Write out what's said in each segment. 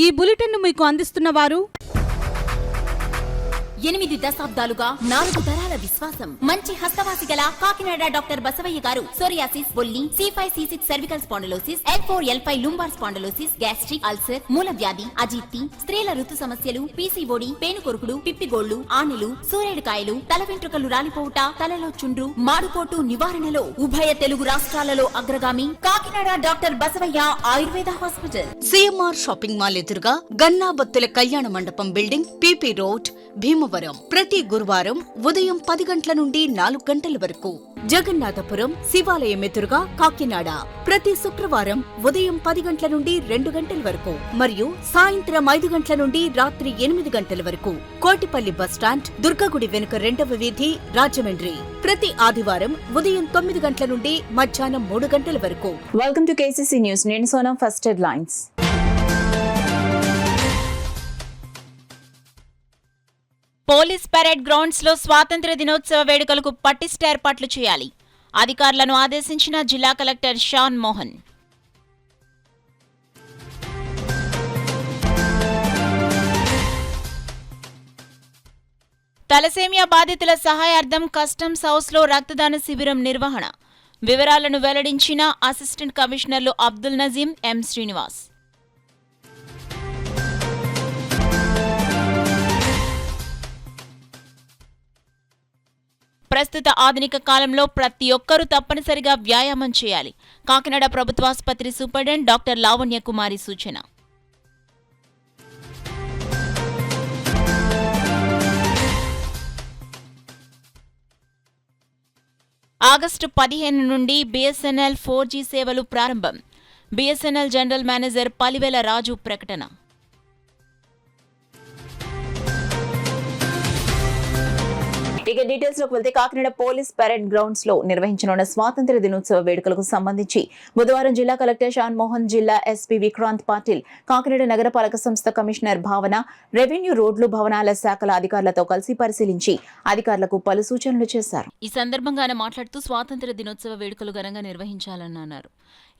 ఈ బులెటిన్ను మీకు అందిస్తున్న వారు 8 దశాబ్దాలుగా 4 తరాల విశ్వాసం. మంచి హస్తవాసి గల కాకినాడ డాక్టర్ బసవయ్య గారు సోరియాసిస్, బొల్లి, C5, C6 cervical spondylosis, L4, L5 lumbar spondylosis, gastric ulcer, మూల వ్యాధి, అజీర్తి, స్త్రీల ఋతు సమస్యలు, PCOD, పేనుకొరుకుడు, పిప్పిగోళ్లు, ఆనెలు, సూరేడుకాయలు, తల వెంట్రుకలు రాలిపోవుట, తలలో చుండ్రు, మాడుకోటు నివారణలో ఉభయ తెలుగు రాష్ట్రాలలో అగ్రగామి Kakinada doctor Basavayya Ayurveda hospital. CMR shopping mall ఎదురుగా గన్నాబత్తుల కళ్యాణ మండపం బిల్డింగ్, PP రోడ్, భీమవరం. ప్రతి గురువారం ఉదయం 10 గంటల నుండి 4 గంటల వరకు. జగన్నాథపురం శివాలయం ఎదురుగా కాకినాడ ప్రతి శుక్రవారం ఉదయం 10 గంటల నుండి 2 గంటల వరకు మరియు సాయంత్రం 5 గంటల నుండి రాత్రి 8 గంటల వరకు. కోటిపల్లి బస్టాండ్, దుర్గగుడి వెనుక 2వ వీధి, రాజమండ్రి. ప్రతి ఆదివారం ఉదయం 9 గంటల నుండి మధ్యాహ్నం 3 గంటల వరకు. Welcome to KCC news. నేను Sonam. First headlines. Police parade grounds లో స్వాతంత్ర్య దినోత్సవ వేడుకలకు పటిష్ట ఏర్పాట్లు చేయాలి. అధికారులను ఆదేశించిన జిల్లా కలెక్టర్ షాన్ మోహన్. తలసేమియా బాధితుల సహాయార్థం కస్టమ్స్ హౌస్ లో రక్తదాన శిబిరం నిర్వహణ. వివరాలను వెల్లడించిన అసిస్టెంట్ కమిషనర్లు అబ్దుల్ నజీం, M. శ్రీనివాస్. ప్రస్తుత ఆధునిక కాలంలో ప్రతి ఒక్కరూ తప్పనిసరిగా వ్యాయామం చేయాలి. కాకినాడ ప్రభుత్వాసుపత్రి సూపరింటెండెంట్ డాక్టర్ లావణ్య కుమారి సూచన. ఆగస్టు 15 నుండి BSNL 4G సేవలు ప్రారంభం. BSNL జనరల్ మేనేజర్ పలివేల రాజు ప్రకటన. ఇక డీటెయిల్స్ లోకి వెళ్తే కాకినాడ పోలీస్ పరేడ్ గ్రౌండ్స్ లో నిర్వహించనున్న స్వాతంత్ర్య దినోత్సవ వేడుకలకు సంబంధించి బుధవారం జిల్లా కలెక్టర్ షాన్ మోహన్, జిల్లా SP విక్రాంత్ పాటిల్, కాకినాడ నగరపాలక సంస్థ కమిషనర్ భావన, రెవెన్యూ, రోడ్లు, భవనాల శాఖల అధికారులతో కలిసి పరిశీలించి అధికారులకు పలు సూచనలు చేశారు. ఈ సందర్భంగా ఆయన మాట్లాడుతూ స్వాతంత్ర్య దినోత్సవ వేడుకలు ఘనంగా నిర్వహించాలని అన్నారు.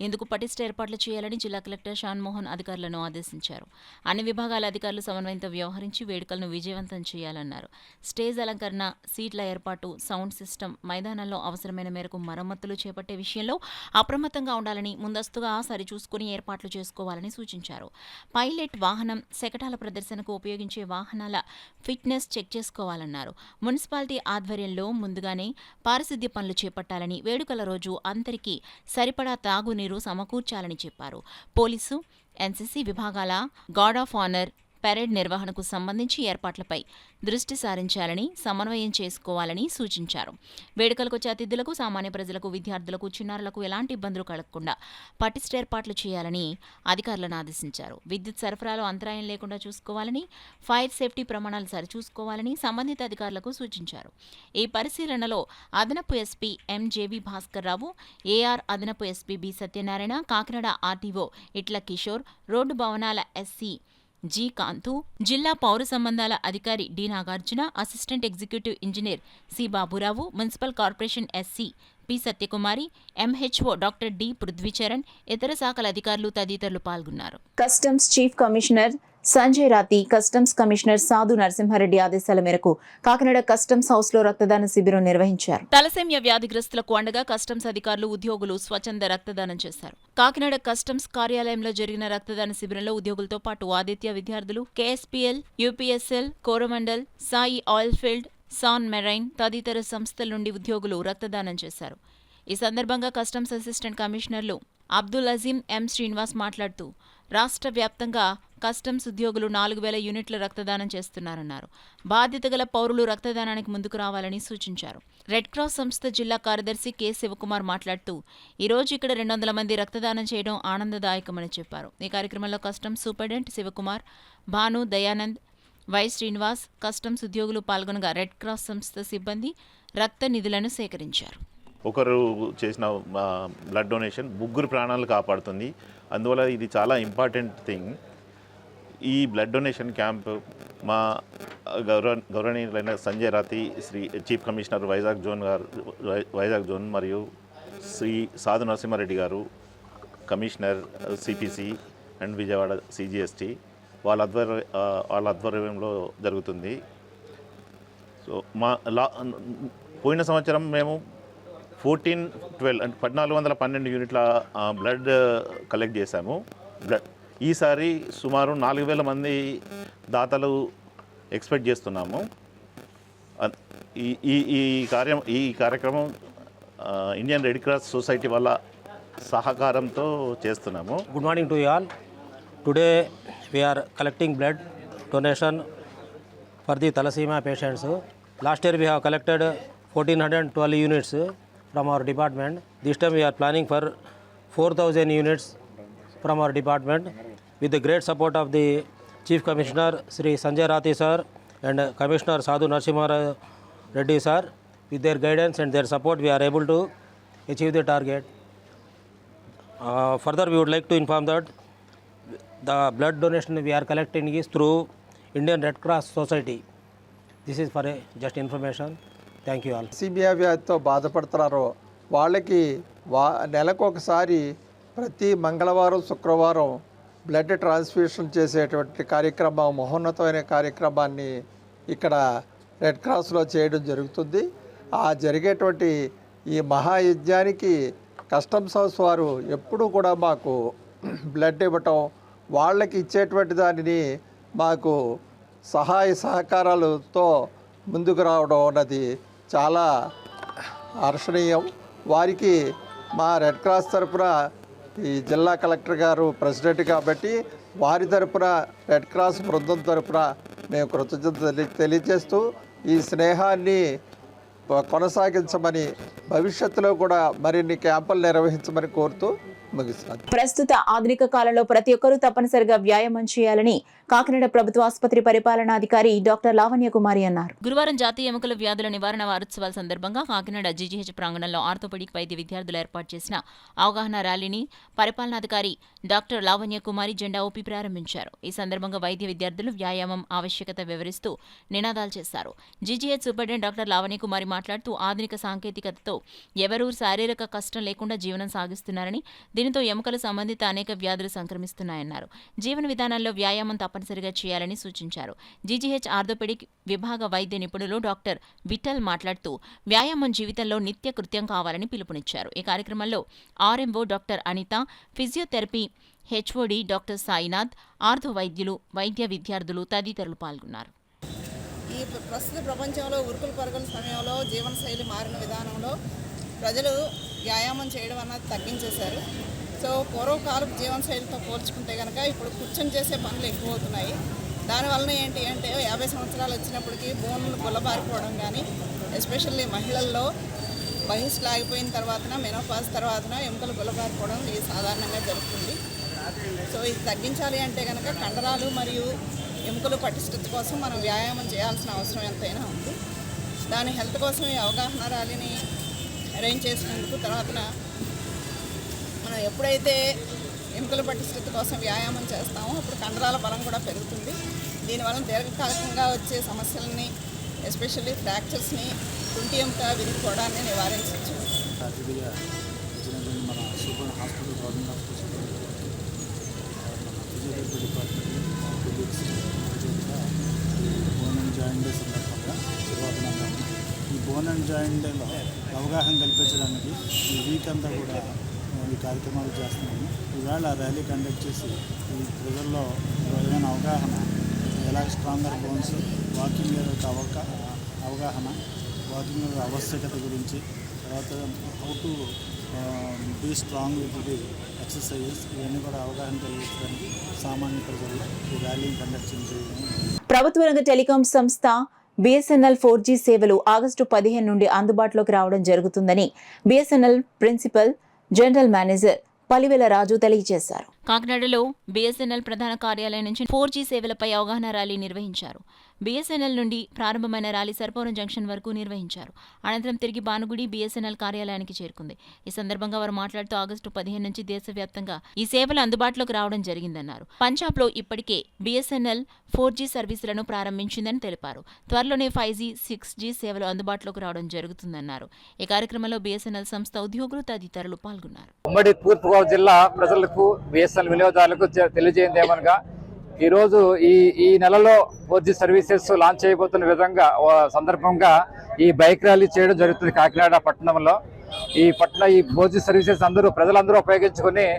ఇందుకు పటిష్ట ఏర్పాట్లు చేయాలని జిల్లా కలెక్టర్ షాన్ మోహన్ అధికారులను ఆదేశించారు. అన్ని విభాగాల అధికారులు సమన్వయంతో వ్యవహరించి వేడుకలను విజయవంతం చేయాలన్నారు. స్టేజ్ అలంకరణ, సీట్ల ఏర్పాటు, సౌండ్ సిస్టమ్, మైదానాల్లో అవసరమైన మేరకు మరమ్మతులు చేపట్టే విషయంలో అప్రమత్తంగా ఉండాలని, ముందస్తుగా సరిచూసుకుని ఏర్పాట్లు చేసుకోవాలని సూచించారు. పైలట్ వాహనం, శకటాల ప్రదర్శనకు ఉపయోగించే వాహనాల ఫిట్నెస్ చెక్ చేసుకోవాలన్నారు. మున్సిపాలిటీ ఆధ్వర్యంలో ముందుగానే పారిశుద్ధ్య పనులు చేపట్టాలని, వేడుకల రోజు అందరికీ సరిపడా తాగునీరు సమకూర్చాలని చెప్పారు. పోలీసు, NCC విభాగాల గార్డ్ ఆఫ్ ఆనర్ పెరేడ్ నిర్వహణకు సంబంధించి ఏర్పాట్లపై దృష్టి సారించాలని, సమన్వయం చేసుకోవాలని సూచించారు. వేడుకలకు వచ్చే అతిథులకు, సామాన్య ప్రజలకు, విద్యార్థులకు, చిన్నారులకు ఎలాంటి ఇబ్బందులు కలగకుండా పటిష్ట ఏర్పాట్లు చేయాలని అధికారులను ఆదేశించారు. విద్యుత్ సరఫరాలో అంతరాయం లేకుండా చూసుకోవాలని, ఫైర్ సేఫ్టీ ప్రమాణాలు సరిచూసుకోవాలని సంబంధిత అధికారులకు సూచించారు. ఈ పరిశీలనలో అదనపు SP MJV Bhaskar Rao, AR అదనపు SP B Satyanarayana, Kakinada RTO ఇట్ల కిషోర్, రోడ్డు భవనాల SC G. కాంతు, జిల్లా పౌర సంబంధాల అధికారి D. Nagarjuna, assistant executive engineer C. Baburao, municipal corporation SC P. Satyakumari, MHO doctor D. Prithvi Charan, ఇతర శాఖల అధికారులు తదితరులు పాల్గొన్నారు. కస్టమ్స్ చీఫ్ కమిషనర్ సంజయ్ రాతి, కస్టమ్స్ కమిషనర్ సాధు నరసింహారెడ్డి ఆదేశాల మేరకు కాకినాడ కస్టమ్స్ హౌస్ లో రక్తదాన శిబిరం నిర్వహించారు. తలసేమియా వ్యాధిగ్రస్తులకు అండగా కస్టమ్స్ అధికారులు, ఉద్యోగులు స్వచ్ఛంద రక్తదానం చేశారు. కాకినాడ కస్టమ్స్ కార్యాలయంలో జరిగిన రక్తదాన శిబిరంలో ఉద్యోగులతో పాటు ఆదిత్య విద్యార్థులు, KSPL, UPSL, Coromandel, Sai oilfield, San marine తదితర సంస్థల నుండి ఉద్యోగులు రక్తదానం చేశారు. ఈ సందర్భంగా కస్టమ్స్ అసిస్టెంట్ కమిషనర్లు అబ్దుల్ అజీం, M. శ్రీనివాస్ మాట్లాడుతూ రాష్ట్ర వ్యాప్తంగా కస్టమ్స్ ఉద్యోగులు 4000 యూనిట్ల రక్తదానం చేస్తున్నారన్నారు. బాధ్యత గల పౌరులు రక్తదానానికి ముందుకు రావాలని సూచించారు. రెడ్ క్రాస్ సంస్థ జిల్లా కార్యదర్శి K. శివకుమార్ మాట్లాడుతూ ఈరోజు ఇక్కడ 200 మంది రక్తదానం చేయడం ఆనందదాయకమని చెప్పారు. ఈ కార్యక్రమంలో customs superintendent Shivakumar, Bhanu, Dayanand, Y. Srinivas, customs ఉద్యోగులు పాల్గొనగా రెడ్ క్రాస్ సంస్థ సిబ్బంది రక్త నిధులను సేకరించారు. ఒకరు చేసిన బ్లడ్ డొనేషన్ 3 ప్రాణాలు కాపాడుతుంది. అందువల్ల ఇది చాలా ఇంపార్టెంట్ థింగ్. ఈ బ్లడ్ డొనేషన్ క్యాంప్ మా గౌరవనీయులైన Sanjay Rathi, Shri chief commissioner Vizag zone మరియు శ్రీ సాధు నరసింహారెడ్డి గారు, commissioner CPC and Vijayawada CGST వాళ్ళ ఆధ్వర్యంలో జరుగుతుంది. సో పోయిన సంవత్సరం మేము 1412 అంటే 1412 యూనిట్ల బ్లడ్ కలెక్ట్ చేశాము. ఈసారి సుమారు 4000 మంది దాతలు ఎక్స్పెక్ట్ చేస్తున్నాము. ఈ కార్యక్రమం ఇండియన్ రెడ్ క్రాస్ సొసైటీ వాళ్ళ సహకారంతో చేస్తున్నాము. Good morning to you all. Today we are collecting blood donation for the thalassemia patients. Last year we have collected 1412 units from our department. This time we are planning for 4000 units from our department with the great support of the Chief Commissioner Sri Sanjay Rathi sir and Commissioner Sadhu Narasimha Reddy sir. With their guidance and their support we are able to achieve the target. Further we would like to inform that the blood donation we are collecting is through Indian Red Cross Society. This is for just information. Thank you all. Thalassaemia వ్యాధితో బాధపడుతున్నారో వాళ్ళకి నెలకు ఒకసారి ప్రతి మంగళవారం శుక్రవారం blood transfusion చేసేటువంటి కార్యక్రమం, మహోన్నతమైన కార్యక్రమాన్ని ఇక్కడ రెడ్ క్రాస్లో చేయడం జరుగుతుంది. ఆ జరిగేటువంటి ఈ మహాయజ్ఞానికి కస్టమ్స్ హౌస్ వారు ఎప్పుడూ కూడా మాకు బ్లడ్ ఇవ్వటం, వాళ్ళకి ఇచ్చేటువంటి దానిని మాకు సహాయ సహకారాలతో ముందుకు రావడం అన్నది చాలా హర్షణీయం. వారికి మా రెడ్ క్రాస్ తరఫున ఈ జిల్లా కలెక్టర్ గారు ప్రెసిడెంట్ కాబట్టి వారి తరఫున రెడ్ క్రాస్ బృందం తరఫున మేము కృతజ్ఞతలు తెలియజేస్తూ ఈ స్నేహాన్ని కొనసాగించమని, భవిష్యత్తులో కూడా మరిన్ని క్యాంపులు నిర్వహించమని కోరుతూ ముగిస్తాను. ప్రస్తుత ఆధునిక కాలంలో ప్రతి ఒక్కరూ తప్పనిసరిగా వ్యాయామం చేయాలని కాకినాడ ప్రభుత్వ ఆసుపత్రి పరిపాలనాధికారి డాక్టర్ లావణ్య కుమారి అన్నారు. గురువారం జాతీయ ఎముకల వ్యాధుల నివారణ వారోత్సవాల సందర్భంగా కాకినాడ జీజీహెచ్ ప్రాంగణంలో ఆర్థోపెడిక్ వైద్య విద్యార్థులు ఏర్పాటు చేసిన అవగాహన ర్యాలీని పరిపాలనాధికారి డాక్టర్ లావణ్య కుమారి జెండా ఊపి ప్రారంభించారు. ఈ సందర్భంగా వైద్య విద్యార్థులు వ్యాయామం ఆవశ్యకత వివరిస్తూ నినాదాలు చేశారు. జీజీహెచ్ సూపరింటెండెంట్ డాక్టర్ లావణ్య కుమారి మాట్లాడుతూ ఆధునిక సాంకేతికతతో ఎవరూ శారీరక కష్టం లేకుండా జీవనం సాగిస్తున్నారని, దీనితో ఎముకలు సంబంధిత అనేక వ్యాధులు సంక్రమిస్తున్నాయన్నారు. జీవన విధానాల్లో వ్యాయామం తప్పనిసరిగా చేయాలని సూచించారు. జీజీహెచ్ ఆర్థోపెడిక్ విభాగ వైద్య నిపుణులు డాక్టర్ విఠల్ మాట్లాడుతూ వ్యాయామం జీవితంలో నిత్య కృత్యం కావాలని పిలుపునిచ్చారు. ఈ కార్యక్రమంలో RMO doctor Anitha, physiotherapy HOD doctor Sainath, ortho వైద్యులు, వైద్య విద్యార్థులు తదితరులు పాల్గొన్నారు. ఈ ప్రస్తుత ప్రపంచంలో ఉరుకుల పరుగుల సమయంలో జీవనశైలి మారిన విధానంలో ప్రజలు వ్యాయామం చేయడం అన్నది తగ్గించేశారు. సో పూర్వకాలపు జీవనశైలితో పోల్చుకుంటే కనుక ఇప్పుడు కూర్చొని చేసే పనులు ఎక్కువ అవుతున్నాయి. దానివల్ల ఏంటి అంటే 50 సంవత్సరాలు వచ్చినప్పటికీ బోన్లు గుల్లబారిపోవడం కానీ, ఎస్పెషల్లీ మహిళల్లో వయసు లాగిపోయిన తర్వాతన, మెనోపాజ్ తర్వాతన ఎముకలు గుల్లబారిపోవడం ఇది సాధారణంగా జరుగుతుంది. సో ఇది తగ్గించాలి అంటే కనుక కండరాలు మరియు ఎముకలు పటిష్టత కోసం మనం వ్యాయామం చేయాల్సిన అవసరం ఎంతైనా ఉంది. దాని హెల్త్ కోసం ఈ అవగాహన ర్యాలీని అరేంజ్ చేసినందుకు, తర్వాత మనం ఎప్పుడైతే ఎముకల పటిష్టత కోసం వ్యాయామం చేస్తామో అప్పుడు కండరాల బలం కూడా పెరుగుతుంది. దీనివల్ల దీర్ఘకాలికంగా వచ్చే సమస్యలని, ఎస్పెషల్లీ ఫ్రాక్చర్స్ని, కుంటి ఎముక విరిగిపోవడాన్ని నివారించవచ్చు. మన super hospital, government hospital, physiotherapy department bone and joint day సందర్భంగా శుభాభినందనలు. ఈ బోన్ అండ్ జాయింట్ డేలో అవగాహన కల్పించడానికి ఈ వీక్ అంతా కూడా ఈ కార్యక్రమాలు చేస్తున్నాము. ఈవేళ ర్యాలీ కండక్ట్ చేసి ఈ ప్రజల్లో ఏదైన అవగాహన, ఎలా స్ట్రాంగర్ బోన్స్, వాకింగ్ యొక్క అవగాహన, వాకింగ్ యొక్క ఆవశ్యకత గురించి, తర్వాత how to be strong with the exercises, ఇవన్నీ కూడా అవగాహన కలిగించడానికి సామాన్య ప్రజల్లో ఈ ర్యాలీ కండక్ట్ చేయడం. ప్రభుత్వ రంగ టెలికాం సంస్థ బిఎస్ఎన్ఎల్ 4G సేవలు ఆగస్టు 15 నుండి అందుబాటులోకి రావడం జరుగుతుందని BSNL principal general manager Palivela Raju తెలియజేశారు. కాకినాడలో బిఎస్ఎన్ఎల్ ప్రధాన కార్యాలయం నుంచి 4G సేవలపై అవగాహన ర్యాలీ నిర్వహించారు. బిఎస్ఎన్ఎల్ నుండి ప్రారంభమైన ర్యాలీ సర్పవరం జంక్షన్ వరకు నిర్వహించారు. అనంతరం తిరిగి భానుగుడి బిఎస్ఎన్ఎల్ కార్యాలయానికి చేరుకుంది. ఈ సందర్భంగా వారు మాట్లాడుతూ ఆగస్టు 15 నుంచి దేశవ్యాప్తంగా ఈ సేవలు అందుబాటులోకి రావడం జరిగిందన్నారు. పంజాబ్లో ఇప్పటికే బిఎస్ఎన్ఎల్ 4G సర్వీసులను ప్రారంభించిందని తెలిపారు. త్వరలోనే 5G, 6G సేవలు అందుబాటులోకి రావడం జరుగుతుందన్నారు. ఈ కార్యక్రమంలో బిఎస్ఎన్ఎల్ సంస్థ ఉద్యోగులు తదితరులు పాల్గొన్నారు. ఉమ్మడి తూర్పుగోదావరి జిల్లా ప్రజలకు, బిఎస్ఎన్ఎల్ వినియోగదారులకు తెలియజేయండి ఏమనగా ఈరోజు ఈ నెలలో 4G సర్వీసెస్ లాంచ్ చేయబోతున్న విధంగా సందర్భంగా ఈ బైక్ ర్యాలీ చేయడం జరుగుతుంది కాకినాడ పట్టణంలో. ఈ 4G సర్వీసెస్ ప్రజలందరూ ఉపయోగించుకుని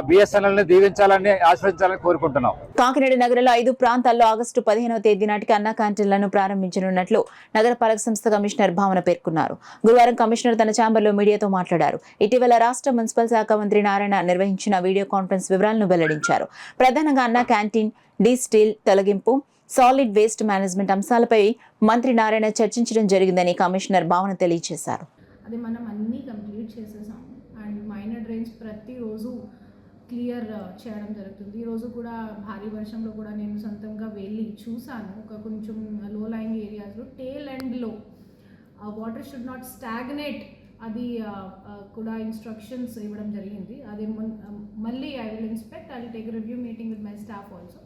BSNL ని దీవించాలని ఆశీర్వదించాలని కోరుకుంటున్నాం. కాకినాడ నగరంలో 5 ప్రాంతాల్లో ఆగస్టు 15వ తేదీ నాటికి అన్న క్యాంటీన్లను ప్రారంభించనున్నట్లు నగరపాలక సంస్థ కమిషనర్ భావన పేర్కొన్నారు. గురువారం కమిషనర్ తన ఛాంబర్లో మీడియాతో మాట్లాడారు. ఇటీవల రాష్ట్ర మున్సిపల్ శాఖ మంత్రి నారాయణ నిర్వహించిన వీడియో కాన్ఫరెన్స్ వివరాలను వెల్లడించారు. ప్రధానంగా అన్న క్యాంటీన్, డీ స్టీల్ తొలగింపు, సాలిడ్ వేస్ట్ మేనేజ్మెంట్ అంశాలపై మంత్రి నారాయణ చర్చించడం జరిగిందని కమిషనర్ భావన తెలియజేశారు. అది మనం అన్నీ కంప్లీట్ చేసేసాము అండ్ మైనర్ డ్రైన్స్ ప్రతిరోజు క్లియర్ చేయడం జరుగుతుంది. ఈరోజు కూడా భారీ వర్షంలో కూడా నేను సొంతంగా వెళ్ళి చూశాను. కొంచెం లో లైంగ్ ఏరియాస్లో టేల్ ఎండ్లో వాటర్ షుడ్ నాట్ స్టాగ్నేట్ అది కూడా ఇన్స్ట్రక్షన్స్ ఇవ్వడం జరిగింది. అది మళ్ళీ I will inspect, I will take review meeting with my staff also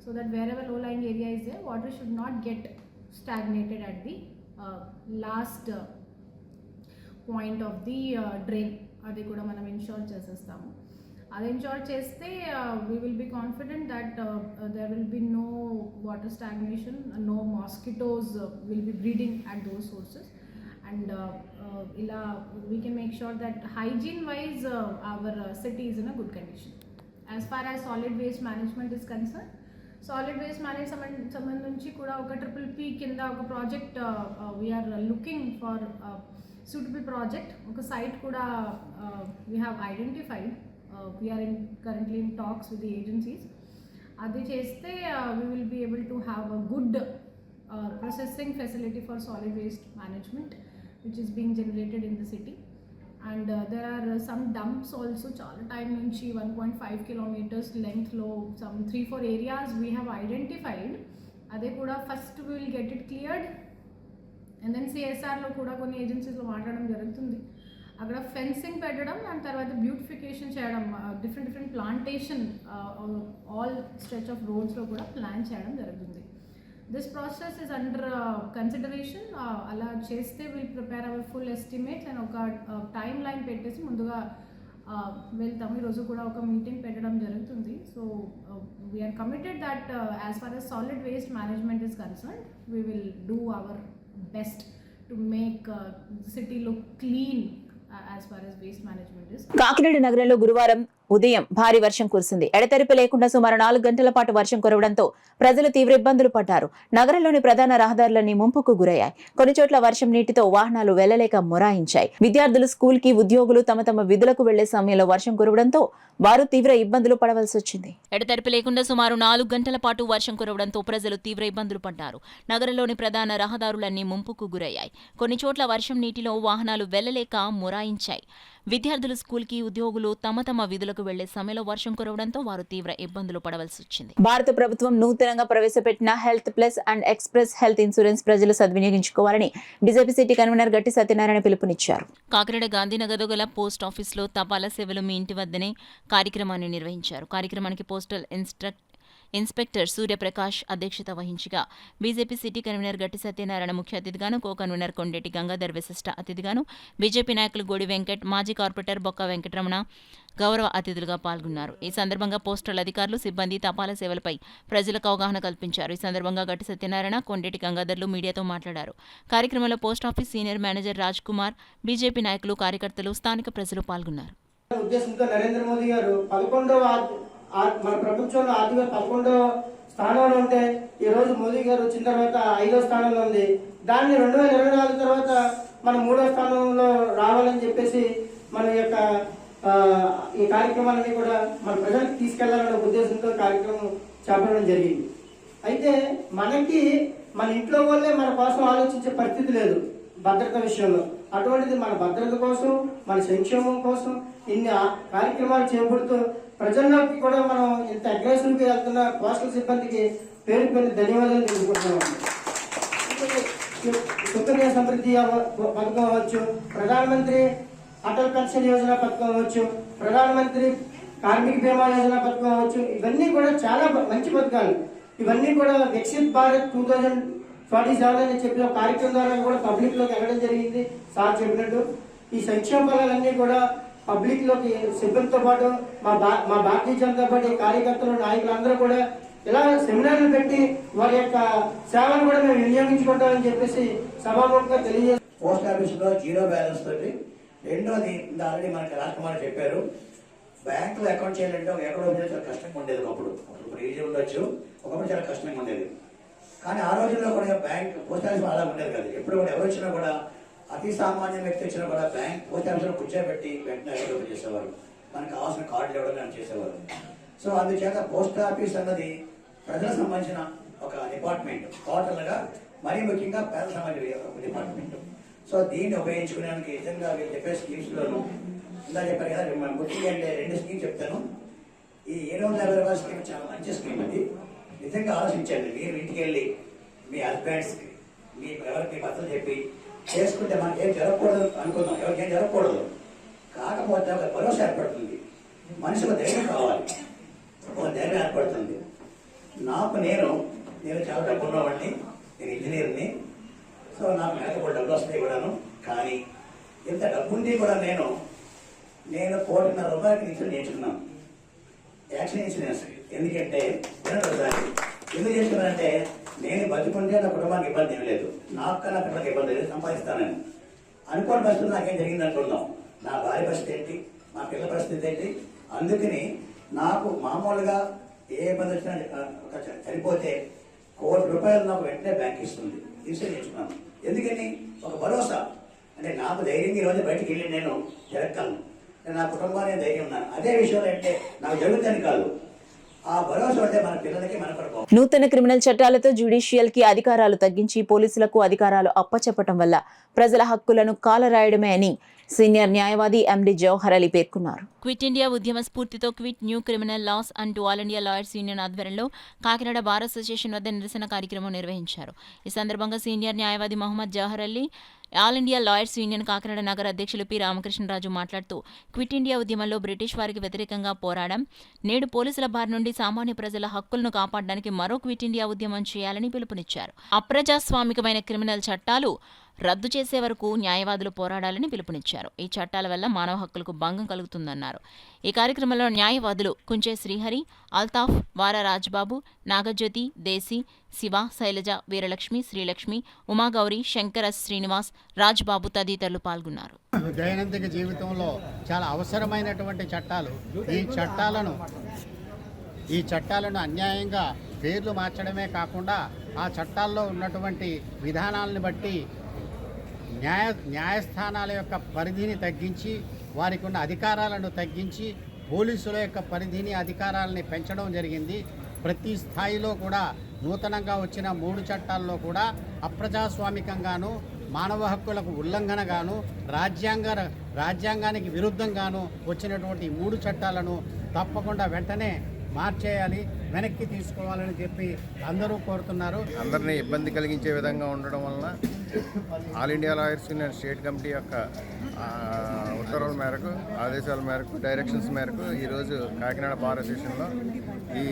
so that wherever low lying area is there water should not get stagnated at the last point of the drain. అది కూడా మనం ensure చేసేస్తాము. అది ensure చేస్తే we will be confident that there will be no water stagnation, no mosquitoes will be breeding at those sources and ఇలా we can make sure that hygiene wise our city is in a good condition. As far as solid waste management is concern, solid waste management సంబంధించి కూడా ఒక PPP కింద ఒక project we're looking for suitable project. ఒక site కూడా we have identified. We are currently in talks with the agencies. అది చేస్తే we will be able to have a good processing facility for solid waste management which is being generated in the city. And there are some dumps also. చాలా time నుంచి 1.5 kilometers length లో some 3-4 areas we have identified. అదే కూడా first we will get it cleared. And then CSRలో కూడా కొన్ని ఏజెన్సీస్లో మాట్లాడడం జరుగుతుంది. అక్కడ ఫెన్సింగ్ పెట్టడం అండ్ తర్వాత బ్యూటిఫికేషన్ చేయడం, different plantation all stretch of రోడ్స్లో కూడా ప్లాన్ చేయడం జరుగుతుంది. This process is under consideration. అలా చేస్తే will prepare our full estimates and ఒక టైం లైన్ పెట్టేసి ముందుగా వెళ్తాము. ఈరోజు కూడా ఒక మీటింగ్ పెట్టడం జరుగుతుంది. So we are committed that as far as solid waste management is concerned, we will do our best to make the city look clean as far as waste management is. Kakinada నగరంలో గురువారం ఉదయం భారీ వర్షం కురిసింది. ఎడతెరిపి లేకుండా సుమారు 4 గంటల పాటు వర్షం కురవడంతో ప్రజలు తీవ్ర ఇబ్బందులు పడ్డారు. నగరంలోని ప్రధాన రహదారులన్నీ ముంపుకు గురయ్యాయి. కొన్ని చోట్ల వర్షం నీటితో వాహనాలు వెళ్లలేక మొరాయించాయి. విద్యార్థులు స్కూల్ కి, ఉద్యోగులు తమ విధులకు వెళ్లే సమయంలో వర్షం కురవడంతో వారు తీవ్ర ఇబ్బందులు పడవలసి వచ్చింది. ఎడతెరిపి లేకుండా సుమారు 4 గంటల పాటు వర్షం కురవడంతో ప్రజలు తీవ్ర ఇబ్బందులు పడ్డారు. నగరంలోని ప్రధాన రహదారులన్నీ ముంపుకు గురయ్యాయి. కొన్ని చోట్ల వర్షం నీటిలో వాహనాలు వెళ్లలేక మొరాయించాయి. విద్యార్థులు స్కూల్కి, ఉద్యోగులు తమ విధులకు వెళ్లే సమయంలో వర్షం కురవడంతో వారు తీవ్ర ఇబ్బందులు పడవలసి వచ్చింది. భారత ప్రభుత్వం నూతనంగా ప్రవేశపెట్టిన health plus and express health insurance ప్రజలు సద్వినియోగించుకోవాలని బీజేపీ సిటీ కన్వీనర్ గట్టి సత్యనారాయణ పిలుపునిచ్చారు. కాకినాడ గాంధీనగర్లో గల పోస్ట్ ఆఫీసులో తపాలా సేవలు మీ ఇంటి వద్దనే కార్యక్రమాన్ని నిర్వహించారు. కార్యక్రమానికి పోస్టల్ ఇన్స్పెక్టర్ సూర్యప్రకాష్ అధ్యక్షత వహించగా బీజేపీ సిటీ కన్వీనర్ గట్టి సత్యనారాయణ ముఖ్య అతిథిగాను, కో కన్వీనర్ కొండేటి గంగాధర్ విశిష్ట అతిథిగాను, బీజేపీ నాయకులు గోడి వెంకట్, మాజీ కార్పొరేటర్ బొక్క వెంకటరమణ గౌరవ అతిథులుగా పాల్గొన్నారు. ఈ సందర్భంగా పోస్టల్ అధికారులు, సిబ్బంది తపాలా సేవలపై ప్రజలకు అవగాహన కల్పించారు. ఈ సందర్భంగా గట్టి సత్యనారాయణ, కొండేటి గంగాధర్లు మీడియాతో మాట్లాడారు. కార్యక్రమంలో post office senior manager Raj Kumar, BJP నాయకులు, కార్యకర్తలు, స్థానిక ప్రజలు పాల్గొన్నారు. ఉద్దేశంతో నరేంద్ర మోదీ గారు మన ప్రపంచంలో ఆర్థిక 11వ స్థానంలో ఉంటే ఈ రోజు మోదీ గారు వచ్చిన తర్వాత 5వ స్థానంలో ఉంది. దాన్ని 2024 తర్వాత మనం 3వ స్థానంలో రావాలని చెప్పేసి మన యొక్క ఈ కార్యక్రమాలన్నీ కూడా మన ప్రజలకు తీసుకెళ్లాలనే ఉద్దేశంతో కార్యక్రమం చేపట్టడం జరిగింది. అయితే మనకి మన ఇంట్లో వాళ్ళే మన కోసం ఆలోచించే పరిస్థితి లేదు భద్రత విషయంలో. అటువంటిది మన భద్రత కోసం, మన సంక్షేమం కోసం ఇన్ని కార్యక్రమాలు చేపడుతూ ప్రజల్లోకి కూడా మనం ఇంత అగ్రెసివ్గా వెళ్తున్న పోస్టల్ సిబ్బందికి పేరు ధన్యవాదాలు తెలుపుకుంటున్నాం. సుకన్య సమృద్ధి పథకం అవ్వచ్చు, ప్రధానమంత్రి అటల్ పెన్షన్ యోజన పథకం అవ్వచ్చు, ప్రధానమంత్రి కార్మిక బీమా యోజన పథకం అవ్వచ్చు, ఇవన్నీ కూడా చాలా మంచి పథకాలు. ఇవన్నీ కూడా వికసిత్ భారత్ 2047 అని చెప్పిన కార్యక్రమం ద్వారా కూడా పబ్లిక్ లోకి వెళ్ళడం జరిగింది. సార్ చెప్పినట్టు ఈ సంక్షేమ ఫలాలన్నీ కూడా పబ్లిక్ లోకి సిబ్బందితో పాటు మా భారతీయ జనతా పార్టీ కార్యకర్తలు, నాయకులందరూ కూడా ఇలా సెమినార్లు పెట్టి వారి యొక్క సేవలు కూడా మేము వినియోగించుకుంటామని చెప్పేసి సభాముఖంగా తెలియజేస్తాం. పోస్ట్ ఆఫీసులో జీరో బ్యాలెన్స్ తోటి, రెండోది ఆల్రెడీ మనకి రాజకుమార్ చెప్పారు, బ్యాంకులో అకౌంట్ చేయాలంటే ఎక్కడో చాలా కష్టంగా ఉండేది. ఒకప్పుడు ఈజీ ఉండొచ్చు, ఒకప్పుడు చాలా కష్టంగా ఉండేది. కానీ ఆ రోజుల్లో కూడా బ్యాంక్ పోస్ట్ ఆఫీస్ అలా ఉండేది కదా. ఎప్పుడు కూడా ఎవరు వచ్చినా కూడా, అతి సామాన్య వ్యక్తి వచ్చినా కూడా బ్యాంక్ పోస్ట్ ఆఫీస్లో కూర్చోబెట్టి వెంటనే అకౌంట్ చేసేవారు. మనకు కావాల్సిన కార్డులు ఇవ్వడం చేసేవారు. సో అందుచేత పోస్ట్ ఆఫీస్ అన్నది ప్రజలకు సంబంధించిన ఒక డిపార్ట్మెంట్, టోటల్గా మరీ ముఖ్యంగా పేదలకు సంబంధించిన ఒక డిపార్ట్మెంట్. సో దీన్ని ఉపయోగించుకోవడానికి నిజంగా వీళ్ళు చెప్పే స్కీమ్స్లోనూ ఇందా చెప్పారు కదా, ముఖ్యంగా అంటే 2 స్కీమ్స్ చెప్తాను. ఈ 750 రూపాయల స్కీమ్ చాలా మంచి స్కీమ్. అది నిజంగా ఆలోచించండి. మీరు ఇంటికి వెళ్ళి మీ హస్బెండ్స్కి, మీ ఎవరికి భర్తలు చెప్పి చేసుకుంటే మనకి ఏం జరగకూడదు అనుకుందాం, ఎవరికి ఏం జరగకూడదు. కాకపోతే ఒక భరోసా ఏర్పడుతుంది, మనిషికి ధైర్యం కావాలి, ఒక ధైర్యం ఏర్పడుతుంది. నేను చాలా డబ్బు ఉన్నవాడిని, నేను ఇంజనీర్ని. సో నాకు మేకపోతే డబ్బులు వస్తాయి కూడాను. కానీ ఇంత డబ్బు ఉండి కూడా నేను 1,50,00,000 రూపాయలకి ఇన్సూరెన్స్ చేయించుకున్నాను, యాక్సిడెంట్ ఇన్సూరెన్స్. ఎందుకంటే ఎందుకు చేసుకున్నానంటే, నేను బతుకుంటే నా కుటుంబానికి ఇబ్బంది ఏం లేదు, నాకు కన్నా పిల్లలకి ఇబ్బంది లేదు, సంపాదిస్తానని అనుకోని పరిస్థితులు నాకేం జరిగింది అనుకుందాం. నా భార్య పరిస్థితి ఏంటి, మా పిల్లల పరిస్థితి ఏంటి. అందుకని నాకు మామూలుగా ఏ ఇబ్బంది వచ్చినా చనిపోతే 1,00,00,000 రూపాయలు నాకు వెంటనే బ్యాంక్ ఇస్తుంది, ఇన్సూరెన్స్ చేయించుకున్నాను. ఎందుకని ఒక భరోసా. అంటే నాకు ధైర్యంగా ఈరోజు బయటికి వెళ్ళి నేను జరగలను, నా కుటుంబానికి ధైర్యం ఉన్నాను. అదే విషయంలో అంటే నాకు జరుగుతుంది కాదు, ఆ భరోసా అంటే మన పిల్లలకి మన కొరకు. నూతన క్రిమినల్ చట్టాలతో జ్యుడిషియల్ కి అధికారాలు తగ్గించి పోలీసులకు అధికారాలు అప్పచెప్పటం వల్ల ప్రజల హక్కులను కాలరాయడమే అని సీనియర్ న్యాయవాది ఎండి జవహర్ అలీ పేర్కొన్నారు. క్విట్ ఇండియా ఉద్యమ స్ఫూర్తితో క్విట్ న్యూ క్రిమినల్ లాస్ అంటూ ఆల్ ఇండియా లాయర్స్ యూనియన్ ఆధ్వర్యంలో కాకినాడ బార్ అసోసియేషన్ వద్ద నిరసన కార్యక్రమం నిర్వహించారు. ఈ సందర్భంగా సీనియర్ న్యాయవాది Mohammed Jawahar Ali, all India lawyers union Kakinada నగర అధ్యక్షులు పి రామకృష్ణరాజు మాట్లాడుతూ, క్విట్ ఇండియా ఉద్యమంలో బ్రిటిష్ వారికి వ్యతిరేకంగా పోరాడం, నేడు పోలీసుల బారి నుండి సామాన్య ప్రజల హక్కులను కాపాడడానికి మరో క్విట్ ఇండియా ఉద్యమం చేయాలని పిలుపునిచ్చారు. అప్రజాస్వామికమైన క్రిమినల్ చట్టాలు రద్దు చేసే వరకు న్యాయవాదులు పోరాడాలని పిలుపునిచ్చారు. ఈ చట్టాల వల్ల మానవ హక్కులకు భంగం కలుగుతుందన్నారు. ఈ కార్యక్రమంలో న్యాయవాదులు కుంచే శ్రీహరి, అల్తాఫ్, వార రాజ్బాబు, నాగజ్యోతి, దేశీ, శివ, శైలజ, వీరలక్ష్మి, శ్రీలక్ష్మి, ఉమాగౌరి, శంకర శ్రీనివాస్, రాజ్బాబు తదితరులు పాల్గొన్నారు. దైనందిక జీవితంలో చాలా అవసరమైనటువంటి చట్టాలు. ఈ చట్టాలను అన్యాయంగా పేర్లు మార్చడమే కాకుండా ఆ చట్టాల్లో ఉన్నటువంటి విధానాలను బట్టి న్యాయస్థానాల యొక్క పరిధిని తగ్గించి, వారికి ఉన్న అధికారాలను తగ్గించి, పోలీసుల యొక్క పరిధిని, అధికారాలని పెంచడం జరిగింది. ప్రతి స్థాయిలో కూడా నూతనంగా వచ్చిన 3 చట్టాల్లో కూడా అప్రజాస్వామికంగాను, మానవ హక్కులకు ఉల్లంఘనగాను, రాజ్యాంగానికి విరుద్ధంగాను వచ్చినటువంటి 3 చట్టాలను తప్పకుండా వెంటనే మార్చేయాలి, వెనక్కి తీసుకోవాలని చెప్పి అందరూ కోరుతున్నారు. అందరినీ ఇబ్బంది కలిగించే విధంగా ఉండడం వలన all India lawyers union state committee యొక్క ఉత్తర్వుల మేరకు, ఆదేశాల మేరకు, డైరెక్షన్స్ మేరకు ఈరోజు కాకినాడ బార్ అసోసియేషన్లో ఈ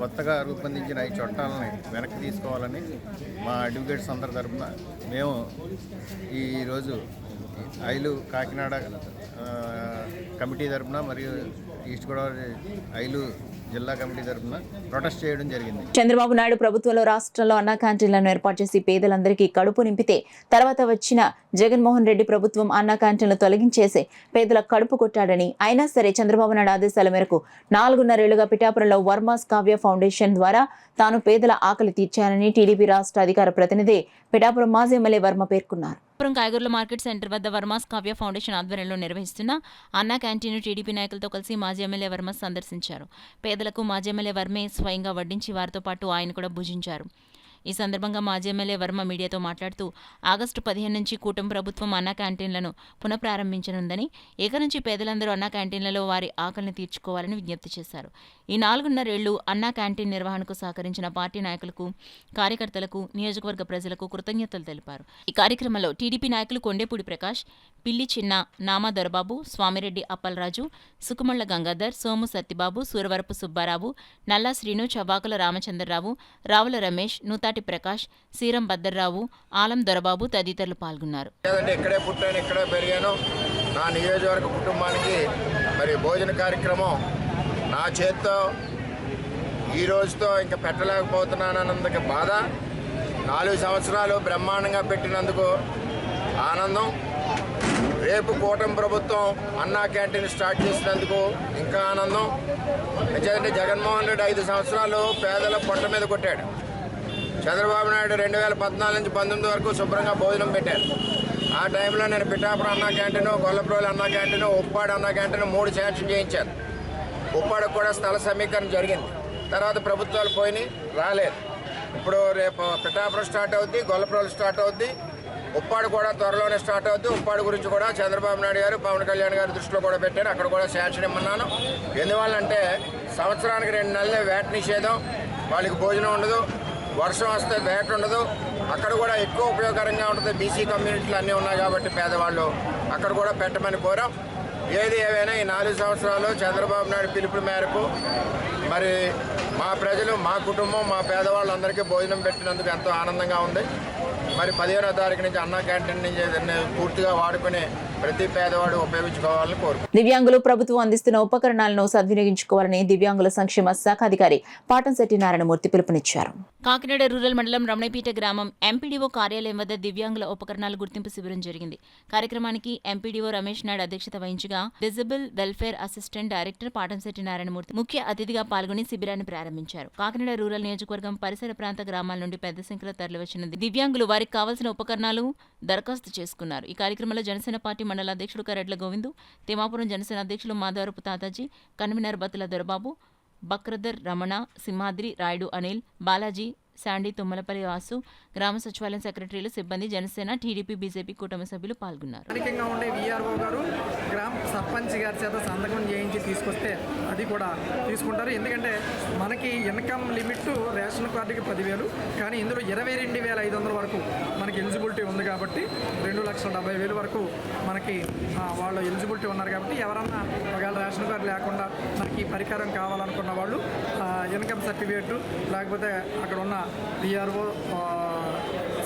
కొత్తగా రూపొందించిన ఈ చట్టాలని వెనక్కి తీసుకోవాలని మా అడ్వకేట్స్ అందరి తరఫున మేము ఈరోజు ఐలు కాకినాడ కమిటీ తరఫున మరియు ఈస్ట్ గోదావరి ఐలు జిల్లా కమిటీ తరఫున ప్రొటెస్ట్ చేయడం జరిగింది. చంద్రబాబు నాయుడు ప్రభుత్వంలో రాష్ట్రంలో అన్నా క్యాంటీన్లను ఏర్పాటు చేసి పేదలందరికీ కడుపు నింపితే, తర్వాత వచ్చిన జగన్మోహన్ రెడ్డి ప్రభుత్వం అన్నా క్యాంటీన్లు తొలగించేసి పేదల కడుపు కొట్టాడని, అయినా సరే చంద్రబాబు నాయుడు ఆదేశాల మేరకు 4.5 ఏళ్లుగా పిఠాపురంలో వర్మాస్ కావ్య ఫౌండేషన్ ద్వారా తాను పేదల ఆకలి తీర్చానని టీడీపీ రాష్ట్ర అధికార ప్రతినిధి పిఠాపురం మాజీ ఎమ్మెల్యే వర్మ పేర్కొన్నారు. కాయగూరల మార్కెట్ సెంటర్ వద్ద వర్మాస్ కావ్య ఫౌండేషన్ ఆధ్వర్యంలో నిర్వహిస్తున్న అన్నా క్యాంటీన్ టీడీపీ నాయకులతో కలిసి మాజీ ఎమ్మెల్యే వర్మ సందర్శించారు. పేదలకు మాజీ ఎమ్మెల్యే వర్మే స్వయంగా వడ్డించి వారితో పాటు ఆయన కూడా భుజించారు. ఈ సందర్భంగా మాజీ ఎమ్మెల్యే వర్మ మీడియాతో మాట్లాడుతూ, ఆగస్టు 15 నుంచి కూటమి ప్రభుత్వం అన్నా క్యాంటీన్లను పునఃప్రారంభించనుందని, ఇక నుంచి పేదలందరూ అన్నా క్యాంటీన్లలో వారి ఆకలిని తీర్చుకోవాలని విజ్ఞప్తి చేశారు. ఈ 4.5 ఏళ్లు అన్నా క్యాంటీన్ నిర్వహణకు సహకరించిన పార్టీ నాయకులకు, కార్యకర్తలకు, నియోజకవర్గ ప్రజలకు కృతజ్ఞతలు తెలిపారు. ఈ కార్యక్రమంలో టీడీపీ నాయకులు కొండేపూడి ప్రకాష్, పిల్లి చిన్న, నామా దొరబాబు, స్వామిరెడ్డి అప్పలరాజు, సుకుమళ్ల గంగాధర్, సోము సత్తిబాబు, సూరవరపు సుబ్బారావు, నల్లా శ్రీను, చవాకుల రామచంద్రరావు, రావుల రమేష్, నూతాటి ప్రకాష్, సీరం భద్రరావు, ఆలం దొరబాబు తదితరులు పాల్గొన్నారు. ఇక్కడే పుట్టాను, ఇక్కడే పెరిగాను. నా నియోజకవర్గ కుటుంబానికి మరి భోజన కార్యక్రమం నా చేత్తో ఈ రోజుతో ఇంకా పెట్టలేకపోతున్నానన్నందుకు బాధ. 4 సంవత్సరాలు బ్రహ్మాండంగా పెట్టినందుకు ఆనందం. రేపు కూటమి ప్రభుత్వం అన్నా క్యాంటీన్ స్టార్ట్ చేసినందుకు ఇంకా ఆనందం. ఎందుకంటే జగన్మోహన్ రెడ్డి 5 సంవత్సరాలు పేదల పొట్ట మీద కొట్టాడు. చంద్రబాబు నాయుడు 2014 నుంచి 19 వరకు శుభ్రంగా భోజనం పెట్టారు. ఆ టైంలో నేను పిఠాపురం అన్నా క్యాంటీన్, గొల్లప్రోలు అన్నా క్యాంటీన్, ఉప్పాడు అన్నా క్యాంటీన్ 3 శాంక్షన్ చేయించాను. ఉప్పాడుకు కూడా స్థల సమీకరణ జరిగింది. తర్వాత ప్రభుత్వాలు పోయినాయి, రాలేదు. ఇప్పుడు రేపు పిఠాపురం స్టార్ట్ అవుద్ది, గొల్లప్రోలు స్టార్ట్ అవుద్ది, ఉప్పాడు కూడా త్వరలోనే స్టార్ట్ అవుద్ది. ఉప్పాడు గురించి కూడా చంద్రబాబు నాయుడు గారు, పవన్ కళ్యాణ్ గారు దృష్టిలో కూడా పెట్టారు. అక్కడ కూడా శాంక్షన్ ఇమ్మన్నాను. ఎందువల్లంటే సంవత్సరానికి 2 నెలలే వ్యాట్ నిషేధం, వాళ్ళకి భోజనం ఉండదు, వర్షం వస్తే వ్యాట్ ఉండదు. అక్కడ కూడా ఎక్కువ ఉపయోగకరంగా ఉంటుంది. బీసీ కమ్యూనిటీలు అన్నీ ఉన్నాయి కాబట్టి పేదవాళ్ళు అక్కడ కూడా పెట్టమని కోరాం. ఏది ఏవైనా ఈ 4 సంవత్సరాలు చంద్రబాబు నాయుడు పిలుపు మేరకు మరి మా ప్రజలు, మా కుటుంబం, మా పేదవాళ్ళందరికీ భోజనం పెట్టినందుకు ఎంతో ఆనందంగా ఉంది. మరి 15వ తారీఖు నుంచి అన్నా క్యాంటీన్ నుంచి పూర్తిగా వాడుకుని ప్రతి పేదవాడు ఉపయోగించుకోవాలని కోరుకుంటున్నాను. దివ్యాంగులు ప్రభుత్వం అందిస్తున్న ఉపకరణాలను సద్వినియోగించుకోవాలని దివ్యాంగుల సంక్షేమ శాఖ అధికారి పాటంశెట్టి నారాయణమూర్తి పిలుపునిచ్చారు. కాకినాడ రూరల్ మండలం రమణపేట గ్రామం ఎంపీడీఓ కార్యాలయం వద్ద దివ్యాంగుల ఉపకరణాల గుర్తింపు శిబిరం జరిగింది. కార్యక్రమానికి ఎంపీడీఓ రమేష్ నాయుడు అధ్యక్షత వహించగా disabled welfare assistant director Patamsetti Narayanamurthy ముఖ్య అతిథిగా పాల్గొని శిబిరాన్ని ప్రారంభించారు. కాకినాడ రూరల్ నియోజకవర్గం పరిసర ప్రాంత గ్రామాల నుండి పెద్ద సంఖ్యలో తరలివచ్చిన దివ్యాంగులు వారికి కావాల్సిన ఉపకరణాలు దరఖాస్తు చేసుకున్నారు. ఈ కార్యక్రమంలో జనసేన పార్టీ మండల అధ్యక్షుడు కరెడ్ల గోవిందు, తిమ్మాపురం జనసేన అధ్యక్షులు మాధవరపు తాతాజీ, కన్వీనర్ బత్తుల దొరబాబు, బక్రదర్ రమణ, సింహాద్రి, రాయుడు అనిల్, బాలాజీ, శాండీ, తుమ్మలపల్లి వాసు, గ్రామ సచివాలయం సెక్రటరీలు, సిబ్బంది, జనసేన, టీడీపీ, బీజేపీ కూటమి సభ్యులు పాల్గొన్నారు. స్థానికంగా ఉండే వీఆర్ఓ గారు గ్రామ సర్పంచ్ గారి చేత సంతకం చేయించి తీసుకొస్తే అది కూడా తీసుకుంటారు. ఎందుకంటే మనకి ఇన్కమ్ లిమిట్ రేషన్ కార్డుకి 10,000, కానీ ఇందులో 22,500 వరకు మనకి ఎలిజిబిలిటీ ఉంది కాబట్టి 2,70,000 వరకు మనకి వాళ్ళు ఎలిజిబిలిటీ ఉన్నారు. కాబట్టి ఎవరన్నా ఒకవేళ రేషన్ కార్డు లేకుండా మనకి పరికరం కావాలనుకున్న వాళ్ళు ఇన్కమ్ సర్టిఫికేట్ లేకపోతే అక్కడ ఉన్న వీఆర్ఓ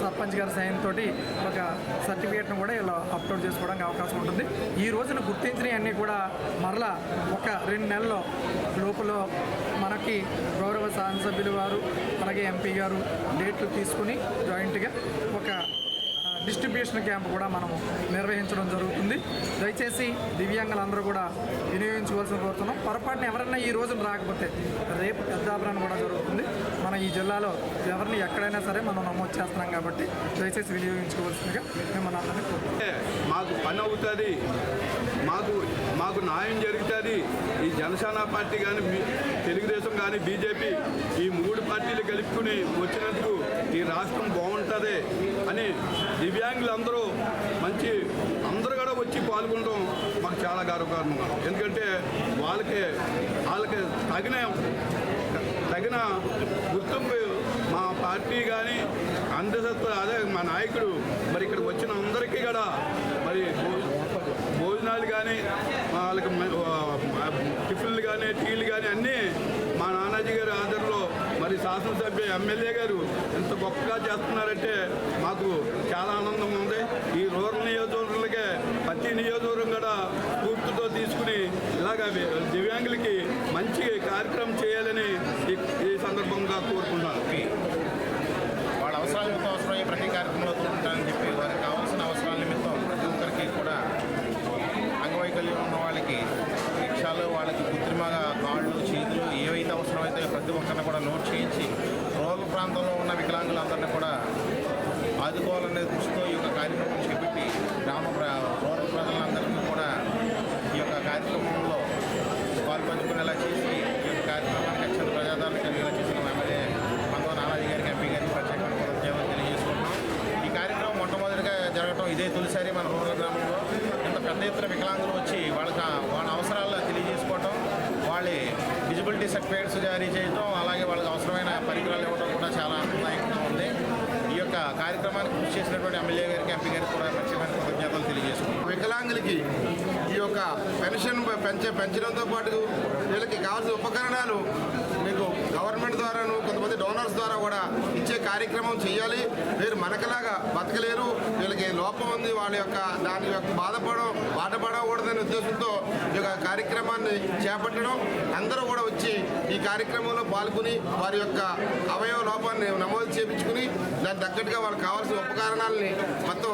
సర్పంచ్ గారి సైన్ తోటి ఒక సర్టిఫికేట్ను కూడా ఇలా అప్లోడ్ చేసుకోవడానికి అవకాశం ఉంటుంది. ఈ రోజున గుర్తించినవన్నీ కూడా మరలా ఒక 2 నెలల లోపల మనకి గౌరవ శాసనసభ్యులు వారు అలాగే ఎంపీ గారు డేట్లు తీసుకుని జాయింట్గా ఒక డిస్ట్రిబ్యూషన్ క్యాంప్ కూడా మనము నిర్వహించడం జరుగుతుంది. దయచేసి దివ్యాంగులందరూ కూడా వినియోగించుకోవాల్సిన కోరుతున్నాం. పొరపాటున ఎవరన్నా ఈ రోజున రాకపోతే రేపు పెద్దాపురం కూడా జరుగుతుంది. మన ఈ జిల్లాలో ఎవరిని ఎక్కడైనా సరే మనం నమోదు చేస్తున్నాం కాబట్టి దయచేసి వినియోగించుకోవాల్సిందిగా మిమ్మల్ని అందరినీ కోరుతున్నాం. మాకు పని అవుతుంది, మాకు న్యాయం జరుగుతుంది. ఈ జనసేన పార్టీ కానీ, తెలుగుదేశం కానీ, బీజేపీ ఈ 3 పార్టీలు కలుపుకుని వచ్చినందుకు ఈ రాష్ట్రం బాగుంటుంది అని దివ్యాంగులందరూ అందరూ కూడా వచ్చి పాల్గొనడం మాకు చాలా గర్వకారణం. ఎందుకంటే వాళ్ళకి తగిన గుర్తింపు మా పార్టీ కానీ అదే మా నాయకుడు మరి ఇక్కడికి వచ్చిన అందరికీ కూడా మరి భోజనాలు కానీ వాళ్ళకి టిఫిన్లు కానీ టీలు కానీ అన్నీ మా నానాజీ గారి ఆధ్వర్యంలో మరి శాసనసభ్య ఎమ్మెల్యే గారు ఎంత గొప్పగా చేస్తున్నారంటే మాకు చాలా ఆనందంగా ఉంది. ఈ రూరల్ నియోజకవర్గాలకే ప్రతి నియోజకవర్గం కూడా స్ఫూర్తితో తీసుకుని ఇలాగ దివ్యాంగులకి మంచి కార్యక్రమం చేయాలని ఈ సందర్భంగా కోరుకుంటున్నాను. వాళ్ళ అవసరాలతో అవసరమయ్యే ప్రతి కార్యక్రమంలో తోడుంటారని చెప్పి వారికి కావాల్సిన అవసరాల నిమిత్తం ప్రతి ఒక్కరికి కూడా అంగవైకల్యం ఉన్న వాళ్ళకి రిక్షాలు, వాళ్ళకి కృత్రిమగా కాళ్ళు, చేతులు ఏవైతే అవసరమైతే ప్రతి ఒక్కరిని కూడా నోట్ చేయించి రూరల్ ప్రాంతంలో ఉన్న వికలాంగులందరినీ కూడా ఆదుకోవాలనే దృష్టితో ఈ యొక్క కార్యక్రమం చేపట్టి రూరల్ ప్రజలందరికీ కూడా ఈ యొక్క కార్యక్రమంలో పాల్పంచుకునేలా చేసి ఈ యొక్క కార్యక్రమానికి అత్యంత ప్రజాదరణ కలిగేలా చేసిన ఎమ్మెల్యే మంగవ నానాజీ గారికి, ఎంపీ గారికి ప్రత్యేకమైన కృతజ్ఞతలు తెలియజేసుకుంటున్నాం. ఈ కార్యక్రమం మొట్టమొదటిగా జరగడం ఇదే తొలిసారి మన రూరల్ గ్రామంలో ఇంత పెద్ద ఎత్తున వికలాంగులు వచ్చి వాళ్ళ అవసరాలను తెలియజేసుకోవటం, వాళ్ళ డిజిబిలిటీ సర్టిఫికేట్స్ జారీ చేయడం, అలాగే వాళ్ళకి అవసరమైన పరికరాలు ఇవ్వడం కూడా చాలా ఆనందదాయకంగా ఉంది. ఈ యొక్క కార్యక్రమానికి కృషి చేసినటువంటి ఎమ్మెల్యే గారికి, ఎంపీ గారికి కూడా ప్రత్యేకమైన కృతజ్ఞతలు తెలియజేసుకుంటాం. వికలాంగులకి ఈ యొక్క పెన్షన్ పెంచడంతో పాటు వీళ్ళకి కావాల్సిన ఉపకరణాలు మీకు గవర్నమెంట్ ద్వారాను కొంతమంది డోనర్స్ ద్వారా కూడా ఇచ్చే కార్యక్రమం చేయాలి. వీరు మనకలాగా బతకలేరు, వీళ్ళకి లోపం ఉంది, వాళ్ళ యొక్క దాని యొక్క బాధపడకూడదనే ఉద్దేశంతో ఈ యొక్క కార్యక్రమాన్ని చేపట్టడం, అందరూ కూడా వచ్చి ఈ కార్యక్రమంలో పాల్గొని వారి యొక్క అవయవ లోపాన్ని నమోదు చేయించుకుని దానికి తగ్గట్టుగా వాళ్ళకి కావాల్సిన ఉపకరణాలని మొత్తం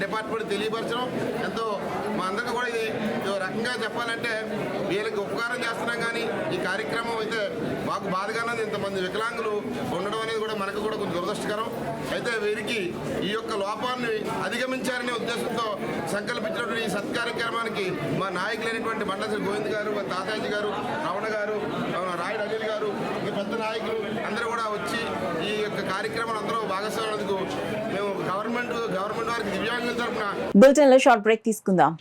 డిపార్ట్మెంట్ తెలియపరచడం ఎంతో మా అందరికీ కూడా ఇది రకంగా చెప్పాలంటే వీళ్ళకి ఉపకారం చేస్తున్నాం. కానీ ఈ కార్యక్రమం అయితే మాకు బాధగానే ఇంతమంది వికలాంగులు ఉండడం అనేది కూడా మనకు కూడా కొంచెం దురదృష్టకరం. అయితే వీరికి ఈ యొక్క లోపాన్ని అధిగమించాలనే ఉద్దేశంతో సంకల్పించినటువంటి ఈ సత్కార్యక్రమానికి మా నాయకులైనటువంటి మండల గోవింద్ గారు, తాతాజీ గారు, రమణ గారు, రాయుడు అనిల్ గారు, ఈ పెద్ద నాయకులు అందరూ కూడా వచ్చి ఈ యొక్క కార్యక్రమాలు అందరూ భాగస్వామ్యందుకు మేము గవర్నమెంట్ వారికి దివ్యాంగుల తరఫున బులెటిన్లో షార్ట్ బ్రేక్ తీసుకుందాం.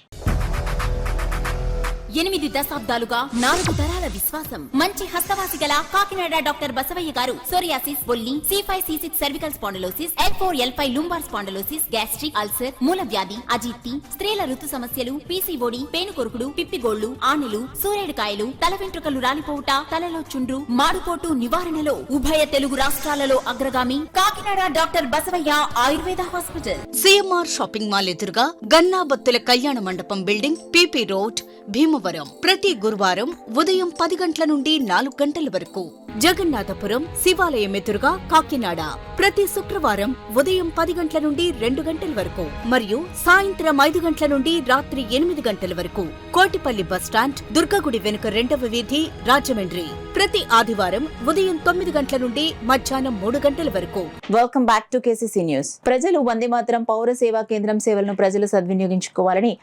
8 దశాబ్దాలుగా 4 తరాల విశ్వాసం. మంచి హస్తవాసి గల కాకినాడ డాక్టర్ బసవయ్య గారు సోరియాసిస్, బొల్లి, C5, C6 cervical spondylosis, L4, L5 lumbar spondylosis, gastric ulcer, మూల వ్యాధి, అజీర్తి, స్త్రీల ఋతు సమస్యలు, PCOD, పేనుకొరుకుడు, పిప్పిగోళ్లు, ఆనెలు, సూరేడుకాయలు, తల వెంట్రుకలు రాలిపోవుట, తలలో చుండ్రు, మాడుకోటు నివారణలో ఉభయ తెలుగు రాష్ట్రాలలో అగ్రగామి Kakinada doctor Basavayya Ayurveda hospital. CMR shopping mall ఎదురుగా గన్నాబత్తుల కళ్యాణ మండపం బిల్డింగ్, PP రోడ్, భీమవరం. ప్రతి గురువారం ఉదయం 10 గంటల నుండి 4 గంటల వరకు. జగన్నాథపురం శివాలయం ఎదురుగా కాకినాడ ప్రతి శుక్రవారం ఉదయం 10 గంటల నుండి 2 గంటల వరకు మరియు సాయంత్రం 5 గంటల నుండి రాత్రి 8 గంటల వరకు. కోటిపల్లి బస్టాండ్, దుర్గగుడి వెనుక 2వ వీధి, రాజమండ్రి ప్రతి ఆదివారం ఉదయం 9 గంటల నుండి మధ్యాహ్నం 3 గంటల వరకు. Welcome back to KCC news. ప్రజలు వందే మాతరం పౌర సేవా కేంద్రం సేవలను ప్రజలు సద్వినియోగించుకోవాలని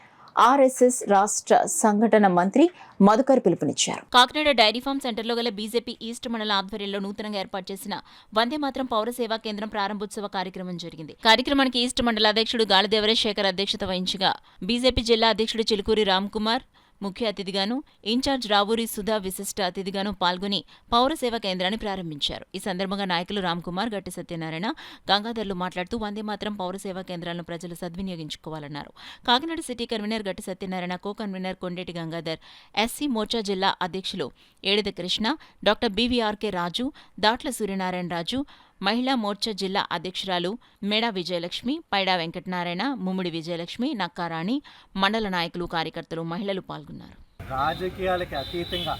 RSS రాష్ట్ర సంఘటన మంత్రి మధుకర్ పిలుపునిచ్చారు. కాకినాడ డైరీ ఫార్మ్ సెంటర్లో గల బీజేపీ ఈస్ట్ మండల ఆధ్వర్యంలో నూతనంగా ఏర్పాటు చేసిన వందే మాతరం పౌర సేవా కేంద్రం ప్రారంభోత్సవ కార్యక్రమం జరిగింది. కార్యక్రమానికి ఈస్ట్ మండల అధ్యక్షుడు గాలిదేవరే శేఖర్ అధ్యక్షత వహించగా బీజేపీ జిల్లా అధ్యక్షుడు చిలుకూరి రామ్ కుమార్ ముఖ్య అతిథిగాను, ఇన్ఛార్జ్ రావూరి సుధా విశిష్ట అతిథిగాను పాల్గొని పౌర సేవా కేంద్రాన్ని ప్రారంభించారు. ఈ సందర్భంగా నాయకులు రామ్ కుమార్, గట్టి సత్యనారాయణ, గంగాధర్లు మాట్లాడుతూ వందే మాతరం పౌర సేవా కేంద్రాలను ప్రజలు సద్వినియోగించుకోవాలన్నారు. కాకినాడ సిటీ కన్వీనర్ గట్టి Satyanarayana, co convener Kondeti Gangadhar, SC Morcha జిల్లా అధ్యక్షులు ఏడిద కృష్ణ, డాక్టర్ BVRK రాజు, దాట్ల సూర్యనారాయణ రాజు, మహిళా మోర్చా జిల్లా అధ్యక్షురాలు మేడా విజయలక్ష్మి, పైడా వెంకటనారాయణ, ముమ్మిడి విజయలక్ష్మి, నక్కారాణి, మండల నాయకులు, కార్యకర్తలు, మహిళలు పాల్గొన్నారు. రాజకీయాలకి అతీతంగా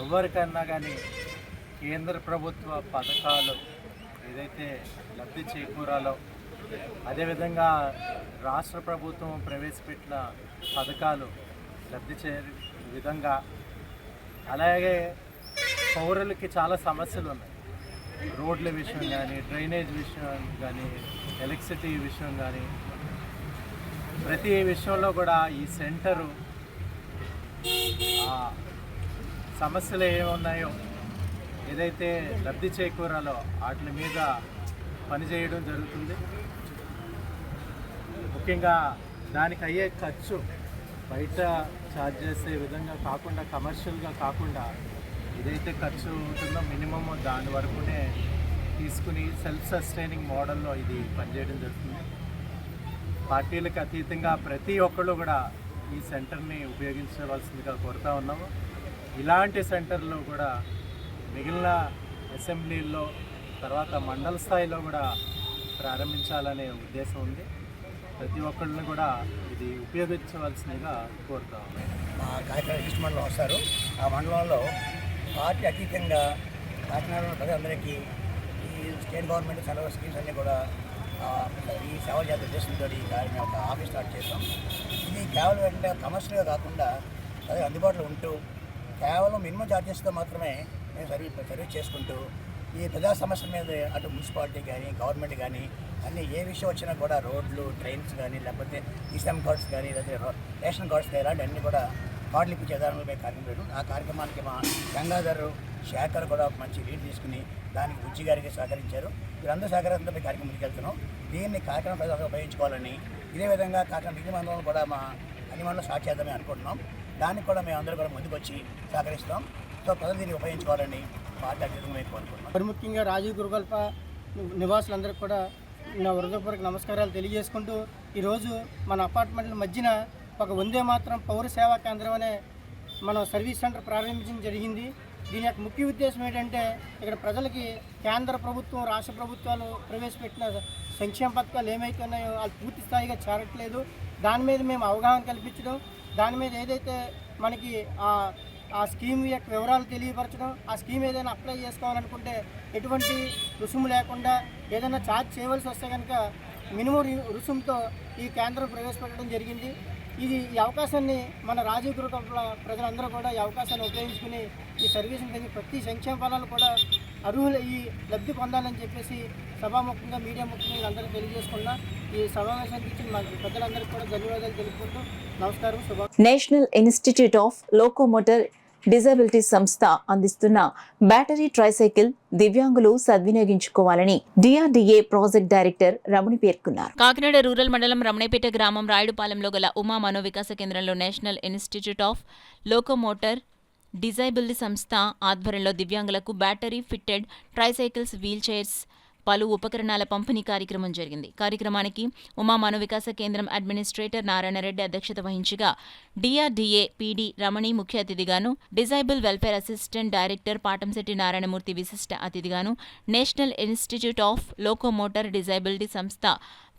ఎవరికన్నా కానీ కేంద్ర ప్రభుత్వ పథకాలు ఏదైతే లబ్ధి చేకూరాలో, అదేవిధంగా రాష్ట్ర ప్రభుత్వం ప్రవేశపెట్టిన పథకాలు లబ్ధి చే విధంగా, అలాగే పౌరులకి చాలా సమస్యలు ఉన్నాయి. రోడ్ల విషయం కానీ, డ్రైనేజ్ విషయం కానీ, ఎలక్ట్రిసిటీ విషయం కానీ, ప్రతి విషయంలో కూడా ఈ సెంటరు సమస్యలు ఏమున్నాయో ఏదైతే లబ్ధి చేకూరాలో వాటి మీద పనిచేయడం జరుగుతుంది. ముఖ్యంగా దానికి అయ్యే ఖర్చు బయట ఛార్జ్ చేసే విధంగా కాకుండా, కమర్షియల్గా కాకుండా ఏదైతే ఖర్చు ఉంటుందో మినిమమ్ దాని వరకునే తీసుకుని సెల్ఫ్ సస్టైనింగ్ మోడల్లో ఇది పనిచేయడం జరుగుతుంది. పార్టీలకు అతీతంగా ప్రతి ఒక్కళ్ళు కూడా ఈ సెంటర్ని ఉపయోగించవలసిందిగా కోరుతా ఉన్నాము. ఇలాంటి సెంటర్లు కూడా మిగిలిన అసెంబ్లీల్లో, తర్వాత మండల స్థాయిలో కూడా ప్రారంభించాలనే ఉద్దేశం ఉంది. ప్రతి ఒక్కళ్ళని కూడా ఇది ఉపయోగించవలసిందిగా కోరుతా ఉన్నాం. మా కాకినాడ ఈస్ట్ మండలం వస్తారు. ఆ మండలంలో పార్టీ అతీతంగా కాకినాడలో ప్రజలందరికీ ఈ స్టేట్ గవర్నమెంట్ సెలవు స్కీమ్స్ అన్నీ కూడా ఈ సేవ చేసే ఉద్దేశంతో ఈ కార్యం యొక్క ఆఫీస్ స్టార్ట్ చేస్తాం. ఇది కేవలం ఏంటంటే కమర్షియల్గా కాకుండా అదే అందుబాటులో ఉంటూ కేవలం మినిమం ఛార్జెస్తో మాత్రమే మేము సర్వీస్ చేసుకుంటూ ఈ ప్రజా సమస్యల మీద అటు మున్సిపాలిటీ కానీ, గవర్నమెంట్ కానీ అన్నీ ఏ విషయం వచ్చినా కూడా రోడ్లు, ట్రైన్స్ కానీ, లేకపోతే ఈసీఎం కార్డ్స్ కానీ, లేదా రేషన్ కార్డ్స్ కానీ ఇలాంటి అన్నీ కూడా కార్డులు ఇప్పించే విధానంలో కార్యక్రమం. ఆ కార్యక్రమానికి మా గంగాధర్, శేఖర్ కూడా ఒక మంచి లీడ్ తీసుకుని దానికి బుజ్జి గారికి సహకరించారు. వీరందరూ సహకారంతో కార్యక్రమం ముందుకెళ్తున్నాం. దీన్ని కాకినాడ ప్రజలు ఉపయోగించుకోవాలని, ఇదే విధంగా కాకినాడ మిగిలిన మండలం కూడా మా అన్ని మండలం స్టార్ట్ చేద్దామని అనుకుంటున్నాం. దానికి కూడా మేము అందరూ కూడా ముందుకు వచ్చి సహకరిస్తాం. సో ప్రజలు దీన్ని ఉపయోగించుకోవాలని పార్టీ అత్యంతంగా మేము కోరుకుంటున్నాం. మరి ముఖ్యంగా రాజీవ్ గురుగల్ప నివాసులందరికీ కూడా నా హృదయపూర్వక నమస్కారాలు తెలియజేసుకుంటూ, ఈరోజు మన అపార్ట్మెంట్ల మధ్యన ఒక వందే మాత్రం పౌర సేవా కేంద్రం అనే మనం సర్వీస్ సెంటర్ ప్రారంభించడం జరిగింది. దీని యొక్క ముఖ్య ఉద్దేశం ఏంటంటే ఇక్కడ ప్రజలకి కేంద్ర ప్రభుత్వం రాష్ట్ర ప్రభుత్వాలు ప్రవేశపెట్టిన సంక్షేమ పథకాలు ఏమైతే ఉన్నాయో అది పూర్తి స్థాయిగా చేరట్లేదు. దాని మీద మేము అవగాహన కల్పించడం, దాని మీద ఏదైతే మనకి ఆ స్కీమ్ యొక్క వివరాలు తెలియపరచడం, ఆ స్కీమ్ ఏదైనా అప్లై చేసుకోవాలనుకుంటే ఎటువంటి రుసుము లేకుండా ఏదైనా ఛార్జ్ చేయవలసి వస్తే కనుక మినిమం రుసుముతో ఈ కేంద్రం ప్రవేశపెట్టడం జరిగింది. ఈ అవకాశాన్ని మన రాజీవ్ గృహ ప్రజలందరూ కూడా ఈ అవకాశాన్ని ఉపయోగించుకుని ఈ సర్వీసుని పెంచి ప్రతి సంక్షేమ ఫలాలు కూడా అర్హులు ఈ లబ్ధి పొందాలని చెప్పేసి సభాముఖంగా మీడియా ముఖ్యంగా అందరూ తెలియజేసుకున్నా ఈ సమావేశానికి ఇచ్చిన మా ప్రజలందరికీ కూడా ధన్యవాదాలు తెలుపుకుంటూ నమస్కారం. National institute of locomotor disability సంస్థ అందిస్తున్న బ్యాటరీ ట్రైసైకిల్ దివ్యాంగులు సద్వినియోగించుకోవాలని డిఆర్డీఏ ప్రాజెక్ట్ డైరెక్టర్ రమణి పేర్కొన్నారు. కాకినాడ రూరల్ మండలం రమణేపేట గ్రామం రాయుడుపాలెంలో గల ఉమా మనోవికాస కేంద్రంలో national institute of locomotor disability సంస్థ ఆధ్వర్యంలో దివ్యాంగులకు battery fitted tricycles, wheel chairs, పలు ఉపకరణాల పంపిణీ కార్యక్రమం జరిగింది. కార్యక్రమానికి ఉమా మనోవికాస కేంద్రం అడ్మినిస్ట్రేటర్ నారాయణరెడ్డి అధ్యక్షత వహించగా డిఆర్డీఏ పీడీ రమణి ముఖ్య అతిథిగాను, disabled welfare assistant director Patamsetti Narayanamurthy విశిష్ట అతిథిగాను, national institute of locomotor disability సంస్థ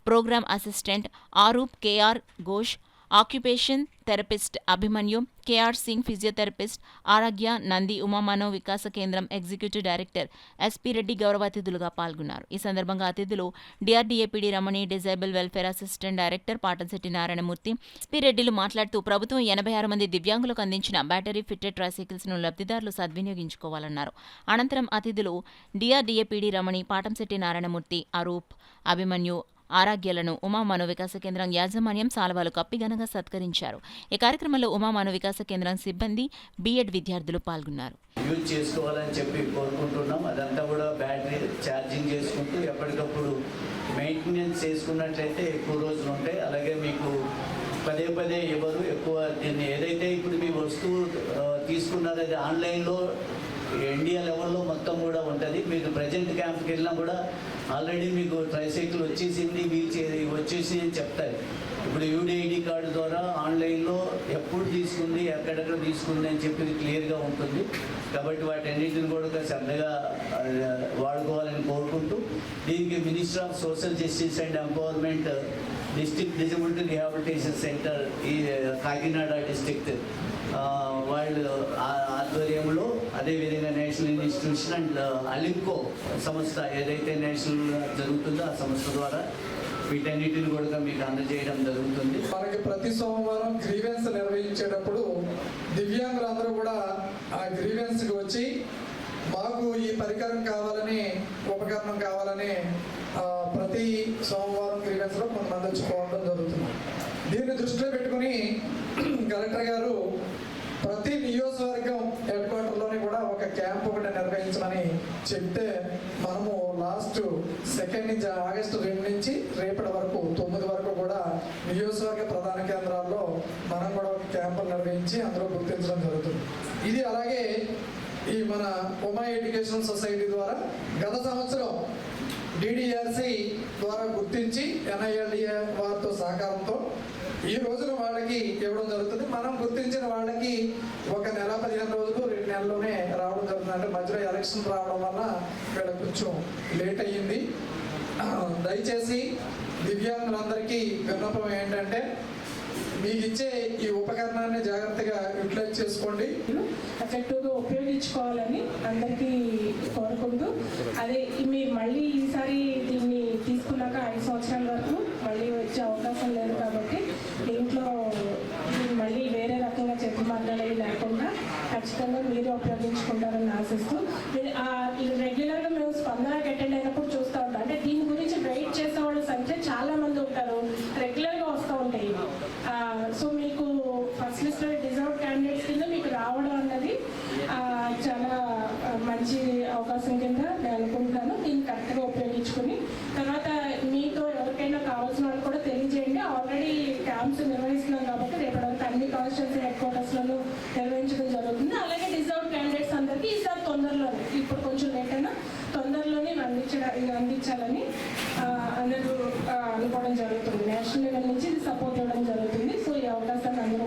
programme assistant Aroop KR Ghosh, occupation therapist Abhimanyu, KR Singh physiotherapist, Aragya Nandi Uma Mano Vikasa Kendram executive director SP Reddy గౌరవ అతిథులుగా పాల్గొన్నారు. ఈ సందర్భంగా అతిథులు DRDA PD Ramani, disabled welfare assistant director Patamsetti Narayanamurthy, SP రెడ్డిలు మాట్లాడుతూ ప్రభుత్వం 86 మంది దివ్యాంగులకు అందించిన బ్యాటరీ ఫిట్టెడ్ ట్రైసైకిల్స్ ను లబ్ధిదారులు సద్వినియోగించుకోవాలన్నారు. అనంతరం అతిథులు డిఆర్డీఏ పీడీ రమణి, పాటంశెట్టి నారాయణమూర్తి, అరూప్, అభిమన్యు, ఆరాగ్యాలను ఉమా మనోవికాస కేంద్రం యాజమాన్యం సాల్వాలు కప్పి ఘనంగా సత్కరించారు. ఈ కార్యక్రమంలో ఉమా మనోవికాస కేంద్రం సిబ్బంది, బీఎడ్ విద్యార్థులు పాల్గొన్నారు. యూజ్ చేసుకోవాలని చెప్పి కోరుకుంటున్నాం. అదంతా కూడా బ్యాటరీ ఛార్జింగ్ చేసుకుంటూ ఎప్పటికప్పుడు మెయింటెనెన్స్ చేసుకున్నట్లయితే ఎక్కువ రోజులు ఉంటాయి. అలాగే మీకు పదే పదే ఎవరు ఎక్కువ దీన్ని ఏదైతే ఇప్పుడు మీ వస్తువు తీసుకున్నారో అది ఆన్లైన్లో ఇండియా లెవెల్లో మొత్తం కూడా ఉంటుంది. మీకు ప్రజెంట్ క్యాంప్కి వెళ్ళినా కూడా ఆల్రెడీ మీకు ట్రైసైకిల్ వచ్చేసింది, వీల్ చైర్ వచ్చేసి అని చెప్తారు. ఇప్పుడు యూడిఐడి కార్డు ద్వారా ఆన్లైన్లో ఎప్పుడు తీసుకుంది, ఎక్కడెక్కడ తీసుకుంది అని చెప్పి క్లియర్గా ఉంటుంది. కాబట్టి వాటన్నిటిని కూడా శ్రద్ధగా వాడుకోవాలని కోరుకుంటూ దీనికి minister of social justice and empowerment district disability rehabilitation centre ఈ కాకినాడ డిస్ట్రిక్ట్ వాళ్ళు ఆధ్వర్యంలో, అదేవిధంగా నేషనల్ ఇన్స్టిట్యూషన్ అండ్ అలింకో సంస్థ ఏదైతే నేషనల్ జరుగుతుందో ఆ సంస్థ ద్వారా వీటన్నిటిని కూడా మీకు అందజేయడం జరుగుతుంది. మనకి ప్రతి సోమవారం గ్రీవెన్స్ నిర్వహించేటప్పుడు దివ్యాంగులందరూ కూడా ఆ గ్రీవెన్స్కి వచ్చి మాకు ఈ పరికరం కావాలని, ఉపకరణం కావాలని ప్రతి సోమవారం గ్రీవెన్స్లో కొంతమంది వచ్చి పోవడం జరుగుతుంది. దీన్ని దృష్టిలో పెట్టుకుని కలెక్టర్ గారు ప్రతి నియోజకవర్గం హెడ్ క్వార్టర్లోని కూడా ఒక క్యాంప్ ఒకటి నిర్వహించమని చెప్తే మనము లాస్ట్ 2 నుంచి ఆగస్టు 2 నుంచి రేపటి వరకు 9 వరకు కూడా నియోజకవర్గ ప్రధాన కేంద్రాల్లో మనం కూడా ఒక క్యాంపులు నిర్వహించి అందులో గుర్తించడం జరుగుతుంది. ఇది అలాగే ఈ మన ఉమా ఎడ్యుకేషనల్ సొసైటీ ద్వారా గత సంవత్సరం డిడిఆర్సి ద్వారా గుర్తించి ఎన్ఐఎల్డిఏ వారితో సహకారంతో ఈ రోజున వాళ్ళకి ఇవ్వడం జరుగుతుంది. మనం గుర్తించిన వాళ్ళకి 1 నెల 15 రోజులు 2 నెలల్లోనే రావడం జరుగుతుంది. అంటే మధ్యలో ఎలక్షన్ రావడం వల్ల ఇక్కడ కొంచెం లేట్ అయ్యింది. దయచేసి దివ్యాంగులందరికీ విన్నపం ఏంటంటే మీకు ఇచ్చే ఈ ఉపకరణాన్ని జాగ్రత్తగా యూటిలైజ్ చేసుకోండి, ఎఫెక్టివ్గా ఉపయోగించుకోవాలని అందరికీ కోరుకుంటూ, అదే మీరు మళ్ళీ ఈసారి దీన్ని తీసుకున్నాక 5 సంవత్సరాల వరకు మళ్ళీ వచ్చే అవకాశం లేదు కాబట్టి దీంట్లో మళ్ళీ వేరే రకంగా చెట్టు మార్గాలు లేకుండా ఖచ్చితంగా మీరే ఉపయోగించుకుంటారని ఆశిస్తూ, రెగ్యులర్గా మేము స్పందనకి అటెండ్ అయినప్పుడు చూస్తూ ఉంటాం. అంటే దీని గురించి వెయిట్ చేసే వాళ్ళ సంఖ్య చాలా మంది ఉంటారు, రెగ్యులర్గా వస్తూ ఉంటాయి. సో మీకు ఫస్ట్ లిస్ట్లో డిజర్వ్ క్యాండిడేట్స్ కింద మీకు రావడం అన్నది చాలా మంచి అవకాశం కింద నేను అనుకుంటాను. దీన్ని కరెక్ట్గా ఉపయోగించుకుని తర్వాత మీతో ఎవరికైనా కావాల్సిన వాళ్ళు కూడా తెలియజేయండి. ఆల్రెడీ క్యాంప్స్ నిర్వహిస్తున్నాం కాబట్టి రేపటి వరకు అన్ని కాన్స్టిట్యున్సీ హెడ్ క్వార్టర్స్లలో నిర్వహించడం జరుగుతుంది. అలాగే డిజర్వ్ క్యాండిడేట్స్ అందరికీ ఈసారి తొందరలోనే, ఇప్పుడు కొంచెం లేట్ అయినా తొందరలోనే అందించాలని అందరూ అనుకోవడం జరుగుతుంది. నేషనల్ లెవెల్ నుంచి ఇది సపోర్ట్ ఇవ్వడం జరుగుతుంది. సో ఈ అవకాశాన్ని అందరూ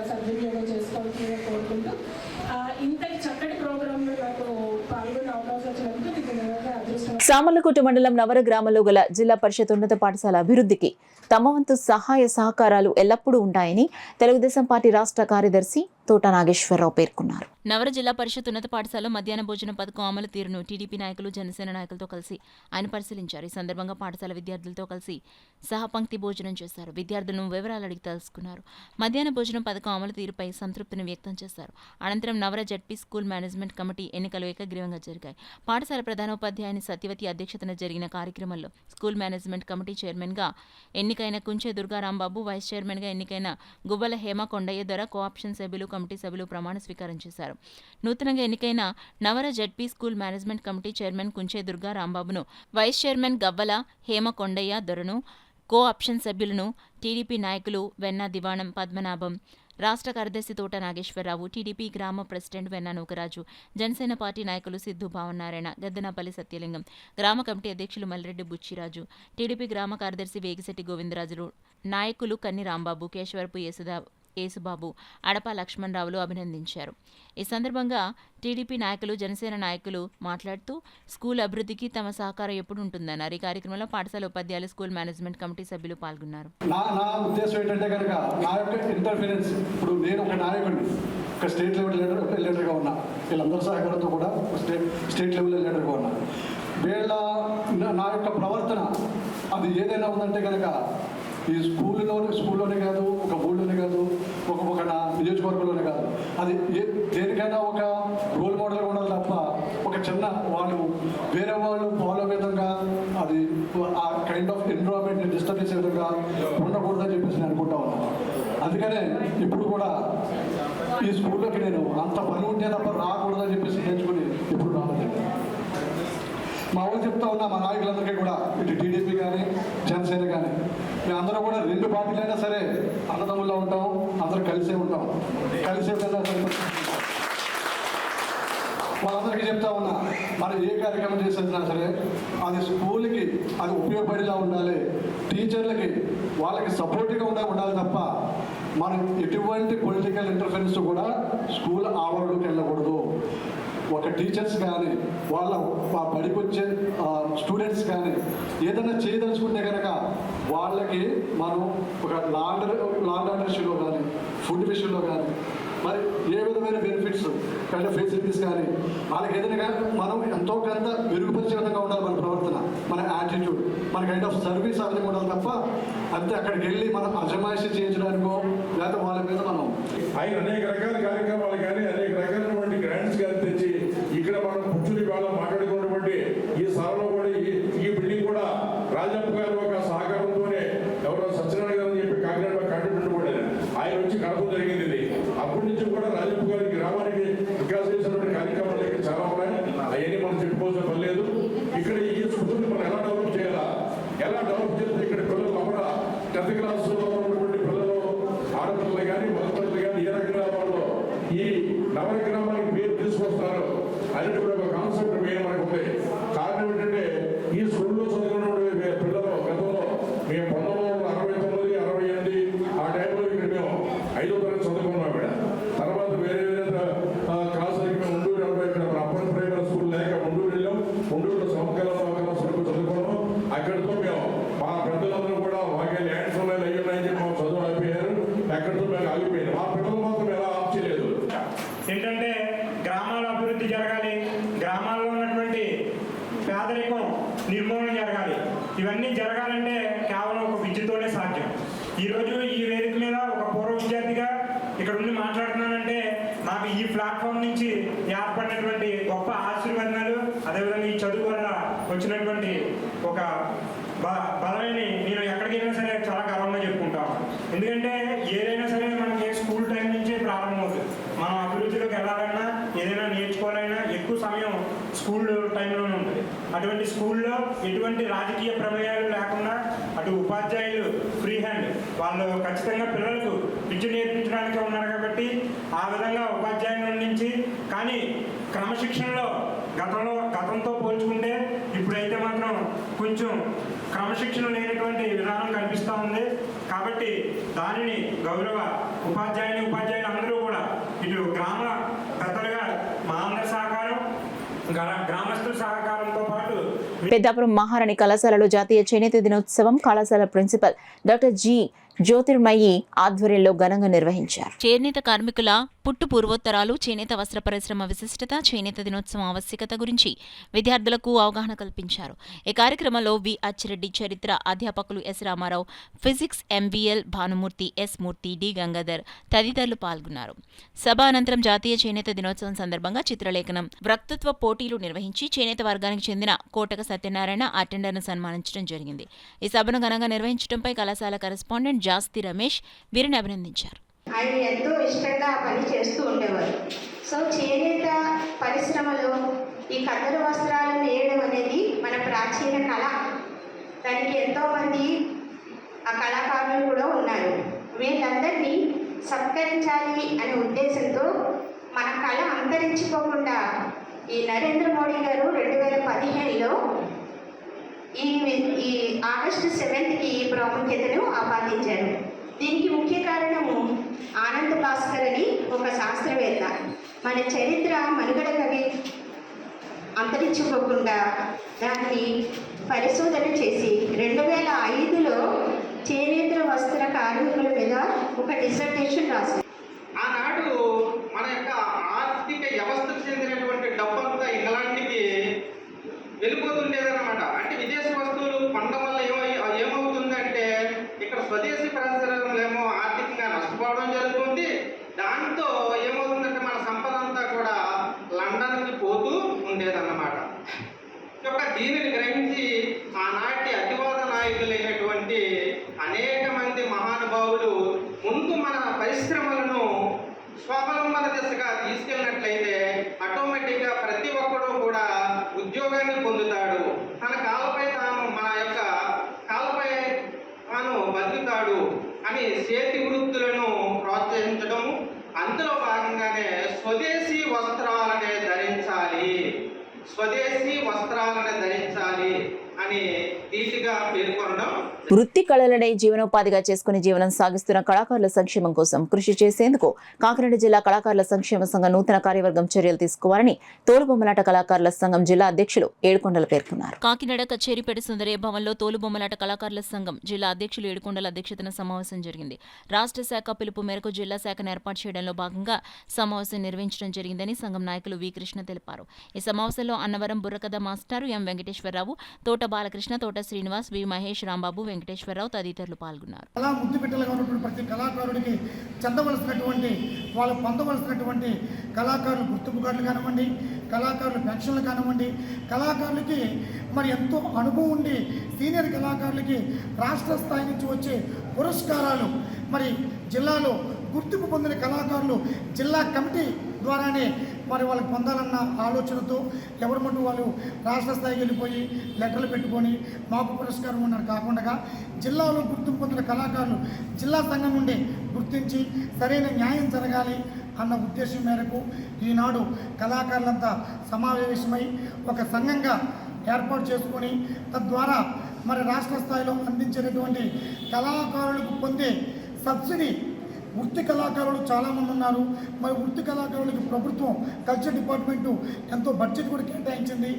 సద్వినియోగం చేసుకోవాల్సిందిగా కోరుకుంటూ, ఇంత చక్కటి ప్రోగ్రామ్ సామర్లకోట మండలం నవర గ్రామంలో గల జిల్లా పరిషత్ ఉన్నత పాఠశాల అభివృద్ధికి తమ వంతు సహాయ సహకారాలు ఎల్లప్పుడూ ఉంటాయని తెలుగుదేశం పార్టీ రాష్ట్ర కార్యదర్శి తోట నాగేశ్వరరావు పేర్కొన్నారు. నవర జిల్లా పరిషత్ ఉన్నత పాఠశాలలో మధ్యాహ్న భోజన పథకం అమలు తీరును టీడీపీ నాయకులు జనసేన నాయకులతో కలిసి ఆయన పరిశీలించారు. ఈ సందర్భంగా పాఠశాల విద్యార్థులతో కలిసి సహపంక్తి భోజనం చేశారు. విద్యార్థులను వివరాలు అడిగి తెలుసుకున్నారు. మధ్యాహ్న భోజనం పథకం అమలు తీరుపై సంతృప్తిని వ్యక్తం చేశారు. అనంతరం Navara ZP school management committee ఎన్నికలు ఏకగ్రీవంగా జరిగాయి. పాఠశాల ప్రధానోపాధ్యాయుని సత్యవతి అధ్యక్షతన జరిగిన కార్యక్రమంలో స్కూల్ మేనేజ్మెంట్ కమిటీ చైర్మన్గా ఎన్నికైన కుంచే దుర్గారాంబాబు, వైస్ చైర్మన్గా ఎన్నికైన గువ్వల హేమ కొండయ్య ధర కోఆప్షన్ సభ్యులు, కమిటీ సభ్యులు ప్రమాణ స్వీకారం చేశారు. నూతనంగా ఎన్నికైన Navara ZP school management committee chairman Kunche Durga రాంబాబును, వైస్ చైర్మన్ గవ్వల హేమ కొండయ్య దొరను, కో ఆప్షన్ సభ్యులను టీడీపీ నాయకులు వెన్న దివాణం పద్మనాభం, రాష్ట్ర కార్యదర్శి తోట నాగేశ్వరరావు, టీడీపీ గ్రామ ప్రెసిడెంట్ వెన్న నూకరాజు, జనసేన పార్టీ నాయకులు సిద్ధు భావనారాయణ, గద్దనపల్లి సత్యలింగం, గ్రామ కమిటీ అధ్యక్షులు మల్రెడ్డి బుచ్చిరాజు, టీడీపీ గ్రామ కార్యదర్శి వేగిశెట్టి గోవిందరాజులు, నాయకులు కన్ని రాంబాబు, కేశవరపు యేసుబాబు, అడప లక్ష్మణరావులు అభినందించారు. ఈ సందర్భంగా టీడీపీ నాయకులు, జనసేన నాయకులు మాట్లాడుతూ స్కూల్ అభివృద్ధికి తమ సహకారం ఎప్పుడు ఉంటుందన్నారు. ఈ కార్యక్రమంలో పాఠశాల ఉపాధ్యాయులు, స్కూల్ మేనేజ్మెంట్ కమిటీ సభ్యులు పాల్గొన్నారు. నా ఉద్దేశం ఏంటంటే కనుక నా యొక్క ఇంటర్ఫీరెన్స్, ఇప్పుడు నేను ఒక నాయకుడిని, ఒక స్టేట్ లెవెల్ లీడర్గా ఉన్నా, వీళ్ళందరి సహకారంతో కూడా స్టేట్ లెవెల్ లీడర్గా ఉన్నా, నా యొక్క ప్రవర్తన అది ఏదైనా ఉందంటే కనుక ఈ స్కూల్లోనే కాదు, ఒక ఊళ్ళోనే కాదు, ఒక నా నియోజకవర్గంలోనే కాదు, అది దేనికైనా ఒక రోల్ మోడల్గా ఉండాలి తప్ప ఒక చిన్న వాళ్ళు వేరే వాళ్ళు ఫాలో విధంగా అది ఆ కైండ్ ఆఫ్ ఎన్విరాన్మెంట్ని డిస్టర్బ్ చేసే విధంగా ఉండకూడదని చెప్పేసి నేను అనుకుంటా ఉన్నాను. అందుకనే ఇప్పుడు కూడా ఈ స్కూల్లోకి నేను అంత పని ఉంటే తప్ప రాకూడదని చెప్పేసి నేర్చుకుని ఇప్పుడు రావాలి. మా వాళ్ళు చెప్తా ఉన్నా, మా నాయకులందరికీ కూడా, ఇటు టీడీపీ కానీ జనసేన కానీ, మేమందరం కూడా రెండు పార్టీలైనా సరే అన్నదమ్ముల్లో ఉంటాం, అందరం కలిసే ఉంటాం, కలిసే విధంగా వాళ్ళందరికీ చెప్తా ఉన్నా, మనం ఏ కార్యక్రమం చేసినా సరే అది స్కూల్కి అది ఉపయోగపడేలా ఉండాలి, టీచర్లకి వాళ్ళకి సపోర్ట్గా ఉండాలి తప్ప మనం ఎటువంటి పొలిటికల్ ఇంటర్ఫరెన్స్ కూడా స్కూల్ ఆవరణలోకి వెళ్ళకూడదు. ఒక టీచర్స్ కానీ వాళ్ళ బడికి వచ్చే స్టూడెంట్స్ కానీ ఏదైనా చేయదలుచుకుంటే కనుక వాళ్ళకి మనం ఒక లాండ్ ఆర్డర్ ఇష్యూలో కానీ, ఫుడ్ విషయంలో కానీ, మరి ఏ విధమైన బెనిఫిట్స్ కైండ్ ఆఫ్ ఫెసిలిటీస్ కానీ వాళ్ళకి ఏదైనా మనం ఎంతో కొంత మెరుగుపరిచే విధంగా ఉండాలి. మన ప్రవర్తన, మన యాటిట్యూడ్, మన కైండ్ ఆఫ్ సర్వీస్ అవన్నీ ఉండాలి తప్ప అంతే అక్కడికి వెళ్ళి మనం అజమాయిషి చేయించడానికో లేకపోతే వాళ్ళ మీద మనం అనేక రకాల కార్యక్రమాలు కానీ అనేక రకాలైనటువంటి గ్రాంట్స్ కానీ తెచ్చి ఇక్కడ మనం కూర్చుని వాళ్ళ మాట్లాడుకున్నటువంటి ఈ సభలో కూడా ఈ బిల్డింగ్ కూడా రాజప్ప గారు ఒక సహకారంతోనే ఎవరో సత్యనారాయణ గారు అని చెప్పి కాకినాడలో కంటెంట్ కూడా ఆయన వచ్చి కడపడం జరిగింది. అప్పటి నుంచి కూడా రాజప్ప గారి గ్రామానికి వికాసం చేసినటువంటి కార్యక్రమాలు ఇక్కడ చాలా ఉన్నాయి. అవన్నీ మనం చెప్పుకోవాల్సిన పని లేదు. ఇక్కడ ఈ స్కూల్ని మనం ఎలా డెవలప్ చేయాలా, ఎలా డెవలప్ చేస్తే ఇక్కడ పిల్లలు అక్కడ 10th క్లాస్లో ఉన్నటువంటి పిల్లలు, ఆడపిల్లలు కానీ మగపిల్లలు కానీ ఏ రకంగా వాళ్ళు ఈ నవర గ్రామానికి పేరు తీసుకొస్తారు అనేది కూడా ఒక కాన్సెప్ట్ మెయిన్ మనకు ఉంది. కారణం ఏంటంటే ఈ స్కూల్లో చదువుకున్నటువంటి పిల్లలు గతంలో మేము 1969, 68 ఆ టైంలో ఇక్కడ మేము 5వ తరగతి చదువుకున్నాం. ఇక్కడ తర్వాత వేరే క్లాసులకి మేము ఉండూరు ఇక్కడ అప్పటి ప్రైమరీ స్కూల్ లేక ఉండూరు వెళ్ళాం. ఉండూరులో సమకాల స్కూల్ చదువుకున్నాం. అక్కడితో మేము మా పెద్దలందరూ కూడా మాకే ల్యాండ్స్ ఉన్నాయి, అయ్యి ఉన్నాయని చెప్పి మాకు చదువు ఆగిపోయారు. అక్కడితో మేము ఆగిపోయింది. మా పిల్లలు మాత్రం ఎలా ఆఫ్ చేయలేదు. ఏంటంటే గ్రామాల అభివృద్ధి జరగాలి, గ్రామాల్లో ఉన్నటువంటి పేదరికం నిర్మూలన జరగాలి. ఇవన్నీ జరగాలంటే కేవలం ఒక విద్యతోనే సాధ్యం. ఈరోజు ఈ వేదిక మీద ఒక పూర్వ విద్యార్థిగా ఇక్కడ ఉండి మాట్లాడుతున్నానంటే నాకు ఈ ప్లాట్ఫామ్ నుంచి ఏర్పడినటువంటి గొప్ప ఆశీర్వాదాలు, అదేవిధంగా ఈ చదువు వల్ల వచ్చినటువంటి ఒక బలమైన నేను ఎక్కడికైనా సరే చాలా గర్వంగా చెప్పుకుంటాను. ఎందుకంటే ఏదైనా సరే మనకి స్కూల్ టైం నుంచే ప్రారంభమవుతుంది. మనం అభివృద్ధిలోకి వెళ్ళాలన్నా, ఏదైనా నేర్చుకోవాలన్నా ఎక్కువ సమయం స్కూల్ టైంలోనే ఉంటుంది. అటువంటి స్కూల్లో ఎటువంటి రాజకీయ ప్రమేయాలు లేకుండా అటు ఉపాధ్యాయులు ఫ్రీ హ్యాండ్, వాళ్ళు ఖచ్చితంగా పిల్లలకు విద్య నేర్పించడానికే ఉన్నారు కాబట్టి ఆ విధంగా ఉపాధ్యాయుల నుంచి కానీ క్రమశిక్షణలో గతంతో పోల్చుకుంటే ఇప్పుడైతే మాత్రం కొంచెం క్రమశిక్షణ లేనటువంటి విధానం కనిపిస్తూ ఉంది. కాబట్టి దానిని గౌరవ ఉపాధ్యాయులు అందరూ కూడా ఇటు గ్రామ పెద్దలుగా మా అందరి సహకారం, గ్రామస్తుల సహకారంతో పాటు పెద్దాపురం మహారాణి కళాశాలలో జాతీయ చేనేత దినోత్సవం కళాశాల ప్రిన్సిపల్ డాక్టర్ జి జ్యోతిర్మయి ఆధ్వర్యంలో ఘనంగా నిర్వహించారు. చేనేత కార్మికుల పుట్టు పూర్వోత్తరాలు, చేనేత వస్త్ర పరిశ్రమ విశిష్టత, చేనేత దినోత్సవం ఆవశ్యకత గురించి విద్యార్థులకు అవగాహన కల్పించారు. ఈ కార్యక్రమంలో వి అచ్చిరెడ్డి, చరిత్ర అధ్యాపకులు S Ramarao, physics MVL Bhanumurthy, S Murthy, D Gangadhar తదితరులు పాల్గొన్నారు. సభ అనంతరం జాతీయ చేనేత దినోత్సవం సందర్భంగా చిత్రలేఖనం, వక్తృత్వ పోటీలు నిర్వహించి చేనేత వర్గానికి చెందిన కోటక సత్యనారాయణ అటెండర్ను సన్మానించడం జరిగింది. ఈ సభను ఘనంగా నిర్వహించడంపై కళాశాల కరెస్పాండెంట్ జాస్తి రమేష్ వీరిని అభినందించారు. ఆయన ఎంతో ఇష్టంగా ఆ పని చేస్తూ ఉండేవారు. సో చేనేత పరిశ్రమలో ఈ కద్దరు వస్త్రాలు నేయడం అనేది మన ప్రాచీన కళ. దానికి ఎంతోమంది ఆ కళాకారులు కూడా ఉన్నారు. వీళ్ళందరినీ సత్కరించాలి అనే ఉద్దేశంతో మన కళ అంతరించిపోకుండా ఈ నరేంద్ర మోడీ గారు 2015లో ఈ ఆగస్టు 7కి ఈ ప్రాముఖ్యతను ఆపాదించారు. దీనికి ముఖ్య కారణము ఆనంద్ భాస్కర్ అని ఒక శాస్త్రవేత్త మన చరిత్ర మనుగడకవి అంతరించుకోకుండా దాన్ని పరిశోధన చేసి 2005లో చేనేత వస్త్ర కార్మికుల మీద ఒక డిసర్టేషన్ రాశారు. ఆనాడు మన యొక్క ఆర్థిక వ్యవస్థకు చెందినటువంటి డబ్బంతా ఇంగ్లాండ్కి వెళ్ళిపోతుండేదన్నమాట. అంటే విదేశీ వస్తువులు కొనడం వల్ల ఏమవుతుందంటే ఇక్కడ స్వదేశీ పరిశ్రమలేమో ఆర్థికంగా నష్టపోవడం జరుగుతుంది. దాంతో ఏమవుతుందంటే మన సంపద అంతా కూడా లండన్కి పోతూ ఉండేదన్నమాట. దీనిని గ్రహించి ఆనాటి అతివాద నాయకులైనటువంటి అనేక మంది మహానుభావులు ముందు మన పరిశ్రమలను స్వావలంబన దిశగా తీసుకెళ్ళినట్లయితే ఆటోమేటిక్గా ప్రతి ఒక్కరూ కూడా ఉద్యోగాన్ని పొందుతాడు. తన కాళ్ళపై తాను మన యొక్క కాళ్ళపై తాను బతుకుతాడు అని చేతి వృత్తులను ప్రోత్సహించడం, అందులో భాగంగానే స్వదేశీ వస్త్రాలనే ధరించాలి అని ధీటుగా పేర్కొనడం. వృత్తి కళలనే జీవనోపాధిగా చేసుకుని జీవనం సాగిస్తున్న కళాకారుల సంక్షేమం కోసం కృషి చేసేందుకు కాకినాడ జిల్లా కళాకారుల సంక్షేమ సంఘం నూతన కార్యవర్గం చర్యలు తీసుకోవాలని తోలుబొమ్మలాట కళాకారుల సంఘం జిల్లా అధ్యక్షులు ఏడుకొండలు పేర్కొన్నారు. కాకినాడ కచేరిపేట సుందరయ్య భవన్లో తోలుబొమ్మలాట కళాకారుల సంఘం జిల్లా అధ్యక్షులు ఏడుకొండల అధ్యక్షతన సమావేశం జరిగింది. రాష్ట్ర శాఖ పిలుపు మేరకు జిల్లా శాఖను ఏర్పాటు చేయడంలో భాగంగా సమావేశం నిర్వహించడం జరిగిందని సంఘం నాయకులు వి కృష్ణ తెలిపారు. ఈ సమావేశంలో అన్నవరం బుర్రకథ మాస్టారు ఎం వెంకటేశ్వరరావు, తోట బాలకృష్ణ, తోట శ్రీనివాస్, వి మహేష్, రాంబాబు, వెంకటేశ్వరరావు తదితరులు పాల్గొన్నారు. అలా ముద్దు బిడ్డలుగా ఉన్నటువంటి ప్రతి కళాకారుడికి చెందవలసినటువంటి వాళ్ళు పొందవలసినటువంటి కళాకారులు గుర్తింపు కార్డులు కానివ్వండి, కళాకారులు పెన్షన్లు కానివ్వండి, కళాకారులకి మరి ఎంతో అనుభవం ఉండి సీనియర్ కళాకారులకి రాష్ట్ర స్థాయి నుంచి వచ్చే పురస్కారాలు మరి జిల్లాలో గుర్తింపు పొందిన కళాకారులు జిల్లా కమిటీ ద్వారానే మరి వాళ్ళకి పొందాలన్న ఆలోచనతో ఎవరి మటు వాళ్ళు రాష్ట్ర స్థాయికి వెళ్ళిపోయి లెటర్లు పెట్టుకొని మాకు పురస్కారం ఉన్నారు కాకుండా జిల్లాలో గుర్తింపు పొందిన కళాకారులు జిల్లా సంఘం నుండి గుర్తించి సరైన న్యాయం జరగాలి అన్న ఉద్దేశం మేరకు ఈనాడు కళాకారులంతా సమావేశమై ఒక సంఘంగా ఏర్పాటు చేసుకొని తద్వారా మరి రాష్ట్ర స్థాయిలో అందించేటటువంటి కళాకారులకు పొందే సబ్సిడీ వృత్తి కళాకారులు చాలామంది ఉన్నారు. మరి వృత్తి కళాకారులకి ప్రభుత్వం కల్చర్ డిపార్ట్మెంటు ఎంతో బడ్జెట్ కూడా కేటాయించింది.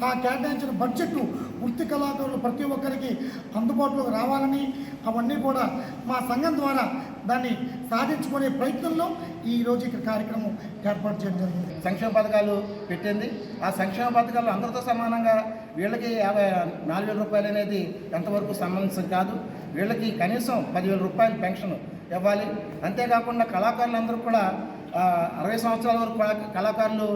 ఆ కేటాయించిన బడ్జెట్ వృత్తి కళాకారులు ప్రతి ఒక్కరికి అందుబాటులోకి రావాలని అవన్నీ కూడా మా సంఘం ద్వారా దాన్ని సాధించుకునే ప్రయత్నంలో ఈరోజు ఇక్కడ కార్యక్రమం ఏర్పాటు చేయడం జరిగింది. సంక్షేమ పథకాలు పెట్టింది. ఆ సంక్షేమ పథకాలు అందరితో సమానంగా వీళ్ళకి 54,000 రూపాయలు అనేది ఎంతవరకు సంబంధించింది కాదు. వీళ్ళకి కనీసం 10,000 రూపాయలు పెన్షన్ ఇవ్వాలి. అంతేకాకుండా కళాకారులందరూ కూడా 60 సంవత్సరాల వరకు కళాకారులు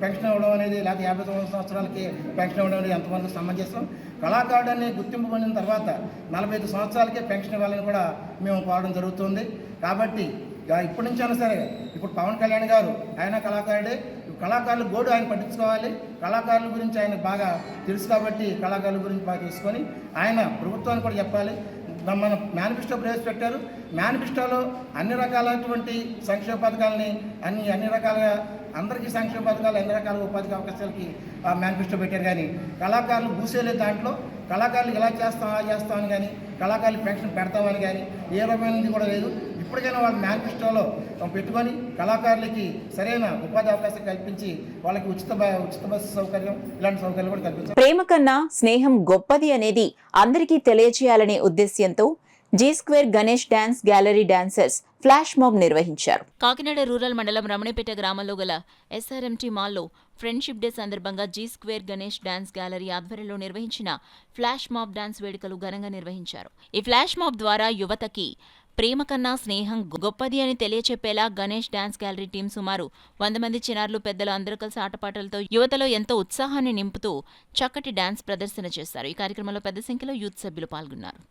పెన్షన్ ఇవ్వడం అనేది, లేకపోతే 59 సంవత్సరాలకి పెన్షన్ ఇవ్వడం అనేది ఎంతవరకు సమంజసం. కళాకారుడిని గుర్తింపు పొందిన తర్వాత 45 సంవత్సరాలకే పెన్షన్ ఇవ్వాలని కూడా మేము కోరడం జరుగుతుంది. కాబట్టి ఇప్పటి నుంచి అయినా సరే, ఇప్పుడు పవన్ కళ్యాణ్ గారు ఆయన కళాకారుడే, కళాకారుల గోడు ఆయన పట్టించుకోవాలి. కళాకారుల గురించి ఆయన బాగా తెలుసు కాబట్టి కళాకారుల గురించి బాగా తెలుసుకొని ఆయన ప్రభుత్వాన్ని కూడా చెప్పాలి. మన మేనిఫెస్టో ప్రవేశపెట్టారు. మేనిఫెస్టోలో అన్ని రకాలైనటువంటి సంక్షేమ పథకాలని అన్ని రకాలుగా అందరికీ సంక్షేమ పథకాలు, అన్ని రకాల ఉపాధి అవకాశాలకి మేనిఫెస్టో పెట్టారు. కానీ కళాకారులు పూసేలేదు. దాంట్లో కళాకారులు ఇలా చేస్తాం అలా చేస్తామని కానీ, కళాకారులు పెన్షన్ పెడతామని కానీ ఏ రకమైనది కూడా లేదు. ఇప్పటికైనా వాళ్ళ మేనిఫెస్టోలో పెట్టుకొని కళాకారులకి సరైన ఉపాధి అవకాశం కల్పించి వాళ్ళకి ఉచిత బస్సు సౌకర్యం ఇలాంటి సౌకర్యాలు కూడా కల్పించాలి. ప్రేమ కన్నా స్నేహం గొప్పది అనేది అందరికీ తెలియజేయాలనే ఉద్దేశ్యంతో G square Ganesh dance gallery dancers flash mob నిర్వహించారు. కాకినాడ రూరల్ మండలం రమణపేట గ్రామంలో గల ఎస్ఆర్ఎంటీ మాల్లో ఫ్రెండ్షిప్ డే సందర్భంగా G square Ganesh dance gallery ఆధ్వర్యంలో నిర్వహించిన ఫ్లాష్ మాబ్ డాన్స్ వేడుకలు ఘనంగా నిర్వహించారు. ఈ ఫ్లాష్ మాబ్ ద్వారా యువతకి ప్రేమ కన్నా స్నేహం గొప్పది అని తెలియచెప్పేలా గణేష్ డాన్స్ గ్యాలరీ టీం సుమారు 100 మంది చిన్నారులు పెద్దలు అందరూ కలిసి ఆటపాటలతో యువతలో ఎంతో ఉత్సాహాన్ని నింపుతూ చక్కటి డాన్స్ ప్రదర్శన చేశారు. ఈ కార్యక్రమంలో పెద్ద సంఖ్యలో యూత్ సభ్యులు పాల్గొన్నారు.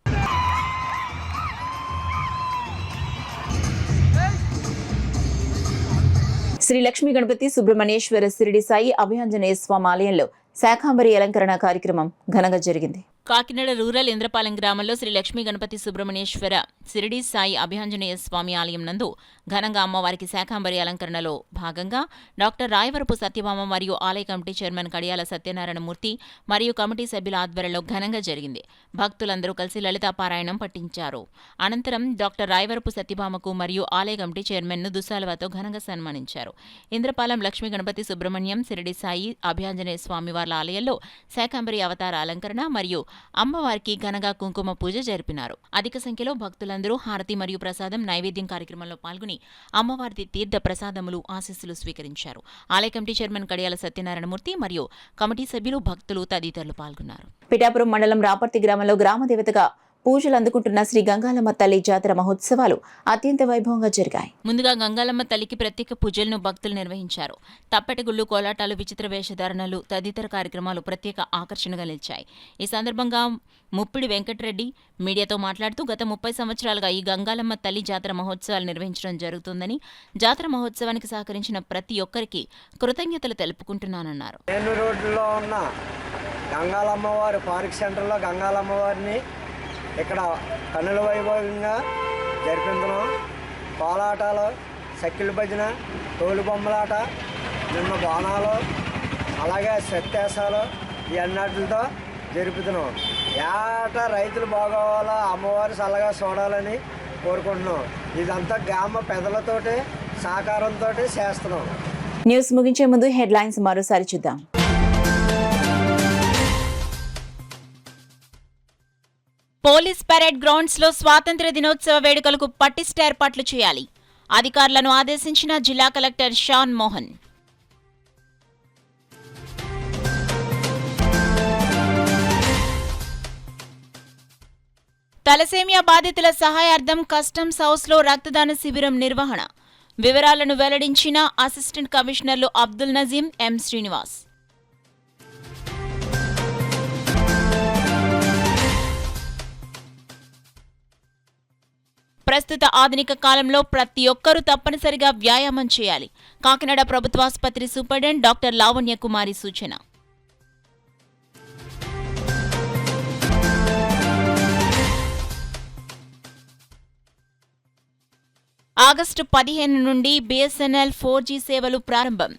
శ్రీ లక్ష్మీ గణపతి సుబ్రహ్మణ్యేశ్వర శిరిడి సాయి అభయాంజనేయ స్వామి ఆలయంలో శాకాంబరి అలంకరణ కార్యక్రమం ఘనంగా జరిగింది. కాకినాడ రూరల్ ఇంద్రపాలెం గ్రామంలో శ్రీ లక్ష్మీ గణపతి సుబ్రహ్మణ్యేశ్వర శిరిడి సాయి అభయాంజనేయ స్వామి ఆలయం నందు ఘనంగా అమ్మవారికి శాకాంబరి అలంకరణలో భాగంగా డాక్టర్ రాయవరపు సత్యభామ మరియు ఆలయ కమిటీ చైర్మన్ కడియాల సత్యనారాయణమూర్తి మరియు కమిటీ సభ్యుల ఆధ్వర్యంలో ఘనంగా జరిగింది. భక్తులందరూ కలిసి లలితా పారాయణం పఠించారు. అనంతరం డాక్టర్ రాయవరపు సత్యభామకు మరియు ఆలయ కమిటీ చైర్మన్ను దుస్సాలవాతో ఘనంగా సన్మానించారు. ఇంద్రపాలెం లక్ష్మీ గణపతి సుబ్రహ్మణ్యం శిరిడి సాయి అభయాంజనేయ స్వామి వార్ల ఆలయంలో శాకాంబరి అవతార అలంకరణ మరియు అమ్మవారికి ఘనంగా కుంకుమ పూజ జరిపినారు. అధిక సంఖ్యలో భక్తులందరూ హారతి మరియు ప్రసాదం నైవేద్యం కార్యక్రమంలో పాల్గొని అమ్మవారి తీర్థ ప్రసాదములు ఆశీస్సులు స్వీకరించారు. ఆలయ కమిటీ చైర్మన్ కడియాల సత్యనారాయణమూర్తి మరియు కమిటీ సభ్యులు భక్తులు తదితరులు పాల్గొన్నారు. పిఠాపురం మండలం రాపర్తి గ్రామంలో గ్రామదేవతగా పూజలు అందుకుంటున్న శ్రీ గంగాలమ్మ తల్లి జాతర మహోత్సవాలు అత్యంత వైభవంగా జరిగాయి. ముందుగా గంగాలమ్మ తల్లికి ప్రత్యేక పూజలను భక్తులు నిర్వహించారు. తప్పెటగుళ్లు, కోలాటాలు, విచిత్ర వేషధారణలు తదితర కార్యక్రమాలు ప్రత్యేక ఆకర్షణగా నిలిచాయి. ఈ సందర్భంగా ముప్పిడి వెంకటరెడ్డి మీడియాతో మాట్లాడుతూ గత 30 సంవత్సరాలుగా ఈ గంగాలమ్మ తల్లి జాతర మహోత్సవాలు నిర్వహించడం జరుగుతుందని, జాతర మహోత్సవానికి సహకరించిన ప్రతి ఒక్కరికి కృతజ్ఞతలు తెలుపుకుంటున్నానన్నారు. రోడ్లో ఉన్న గంగాలమ్మవారి పార్క్ సెంటర్లో గంగాలమ్మవారిని ఇక్కడ కన్నుల వైభవంగా జరిపించడం, కోలాటాలు, సక్కిళ్ళ భజన, తోలు బొమ్మలాట, నిన్న బాణాలు, అలాగే సత్యాసాలు ఇవన్నిటితో జరుపుతున్నాం. ఏటా రైతులు బాగోవాలా, అమ్మవారు చల్లగా చూడాలని కోరుకుంటున్నాం. ఇదంతా గ్రామ పెద్దలతోటి సహకారంతో చేస్తున్నాం. న్యూస్ ముగించే ముందు హెడ్లైన్స్ మరోసారి చూద్దాం. పోలీస్ పరేడ్ గ్రౌండ్స్ లో స్వాతంత్ర్య దినోత్సవ వేడుకలకు పటిష్ట ఏర్పాట్లు చేయాలి. అధికారులను ఆదేశించిన జిల్లా కలెక్టర్ షాన్ మోహన్. తలసేమియా బాధితుల సహాయార్థం కస్టమ్స్ హౌస్లో రక్తదాన శిబిరం నిర్వహణ. వివరాలను వెల్లడించిన అసిస్టెంట్ కమిషనర్లు అబ్దుల్ నజీం, ఎం శ్రీనివాస్. ప్రస్తుత ఆధునిక కాలంలో ప్రతి ఒక్కరూ తప్పనిసరిగా వ్యాయామం చేయాలి. కాకినాడ ప్రభుత్వాసుపత్రి సూపరింటెండెంట్ డాక్టర్ లావణ్య కుమారి సూచన. ఆగస్టు 15 నుండి బీఎస్ఎన్ఎల్ 4G సేవలు ప్రారంభం.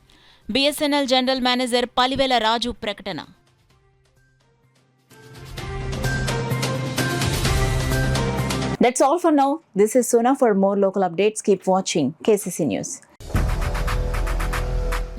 బీఎస్ఎన్ఎల్ జనరల్ మేనేజర్ పలివేల రాజు ప్రకటన. That's all for now. This is Sona. For more local updates, keep watching KCC News.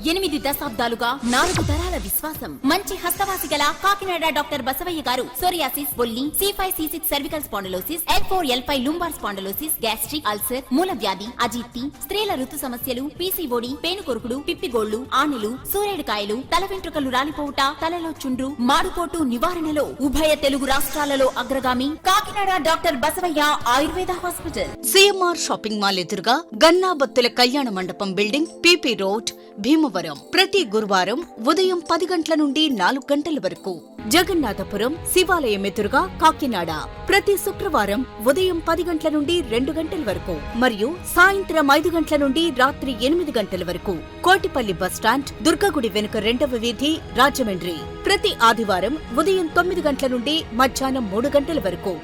8 దశాబ్దాలుగా 4 తరాల విశ్వాసం. మంచి హస్తవాసి గల కాకినాడ డాక్టర్ బసవయ్య గారు సోరియాసిస్, బొల్లి, C5, C6 cervical spondylosis, L4, L5 lumbar spondylosis, gastric ulcer, మూల వ్యాధి, అజీర్తి, స్త్రీల ఋతు సమస్యలు, PCOD, పేనుకొరుకుడు, పిప్పిగోళ్లు, ఆనెలు, సూరేడుకాయలు, తల వెంట్రుకలు రాలిపోవుట, తలలో చుండ్రు, మాడుకోటు నివారణలో ఉభయ తెలుగు రాష్ట్రాలలో అగ్రగామి Kakinada doctor Basavayya Ayurveda hospital. CMR shopping mall ఎదురుగా గన్నాబత్తుల కళ్యాణ మండపం బిల్డింగ్, PP రోడ్, భీమవరం. ప్రతి గురువారం ఉదయం 10 గంటల నుండి 4 గంటల వరకు. జగన్నాథపురం శివాలయం ఎదురుగా కాకినాడ ప్రతి శుక్రవారం ఉదయం 10 గంటల నుండి 2 గంటల వరకు మరియు సాయంత్రం 5 గంటల నుండి రాత్రి 8 గంటల వరకు. కోటిపల్లి బస్టాండ్, దుర్గగుడి వెనుక 2వ వీధి, రాజమండ్రి ప్రతి ఆదివారం ఉదయం 9 గంటల నుండి మధ్యాహ్నం 3 గంటల వరకు.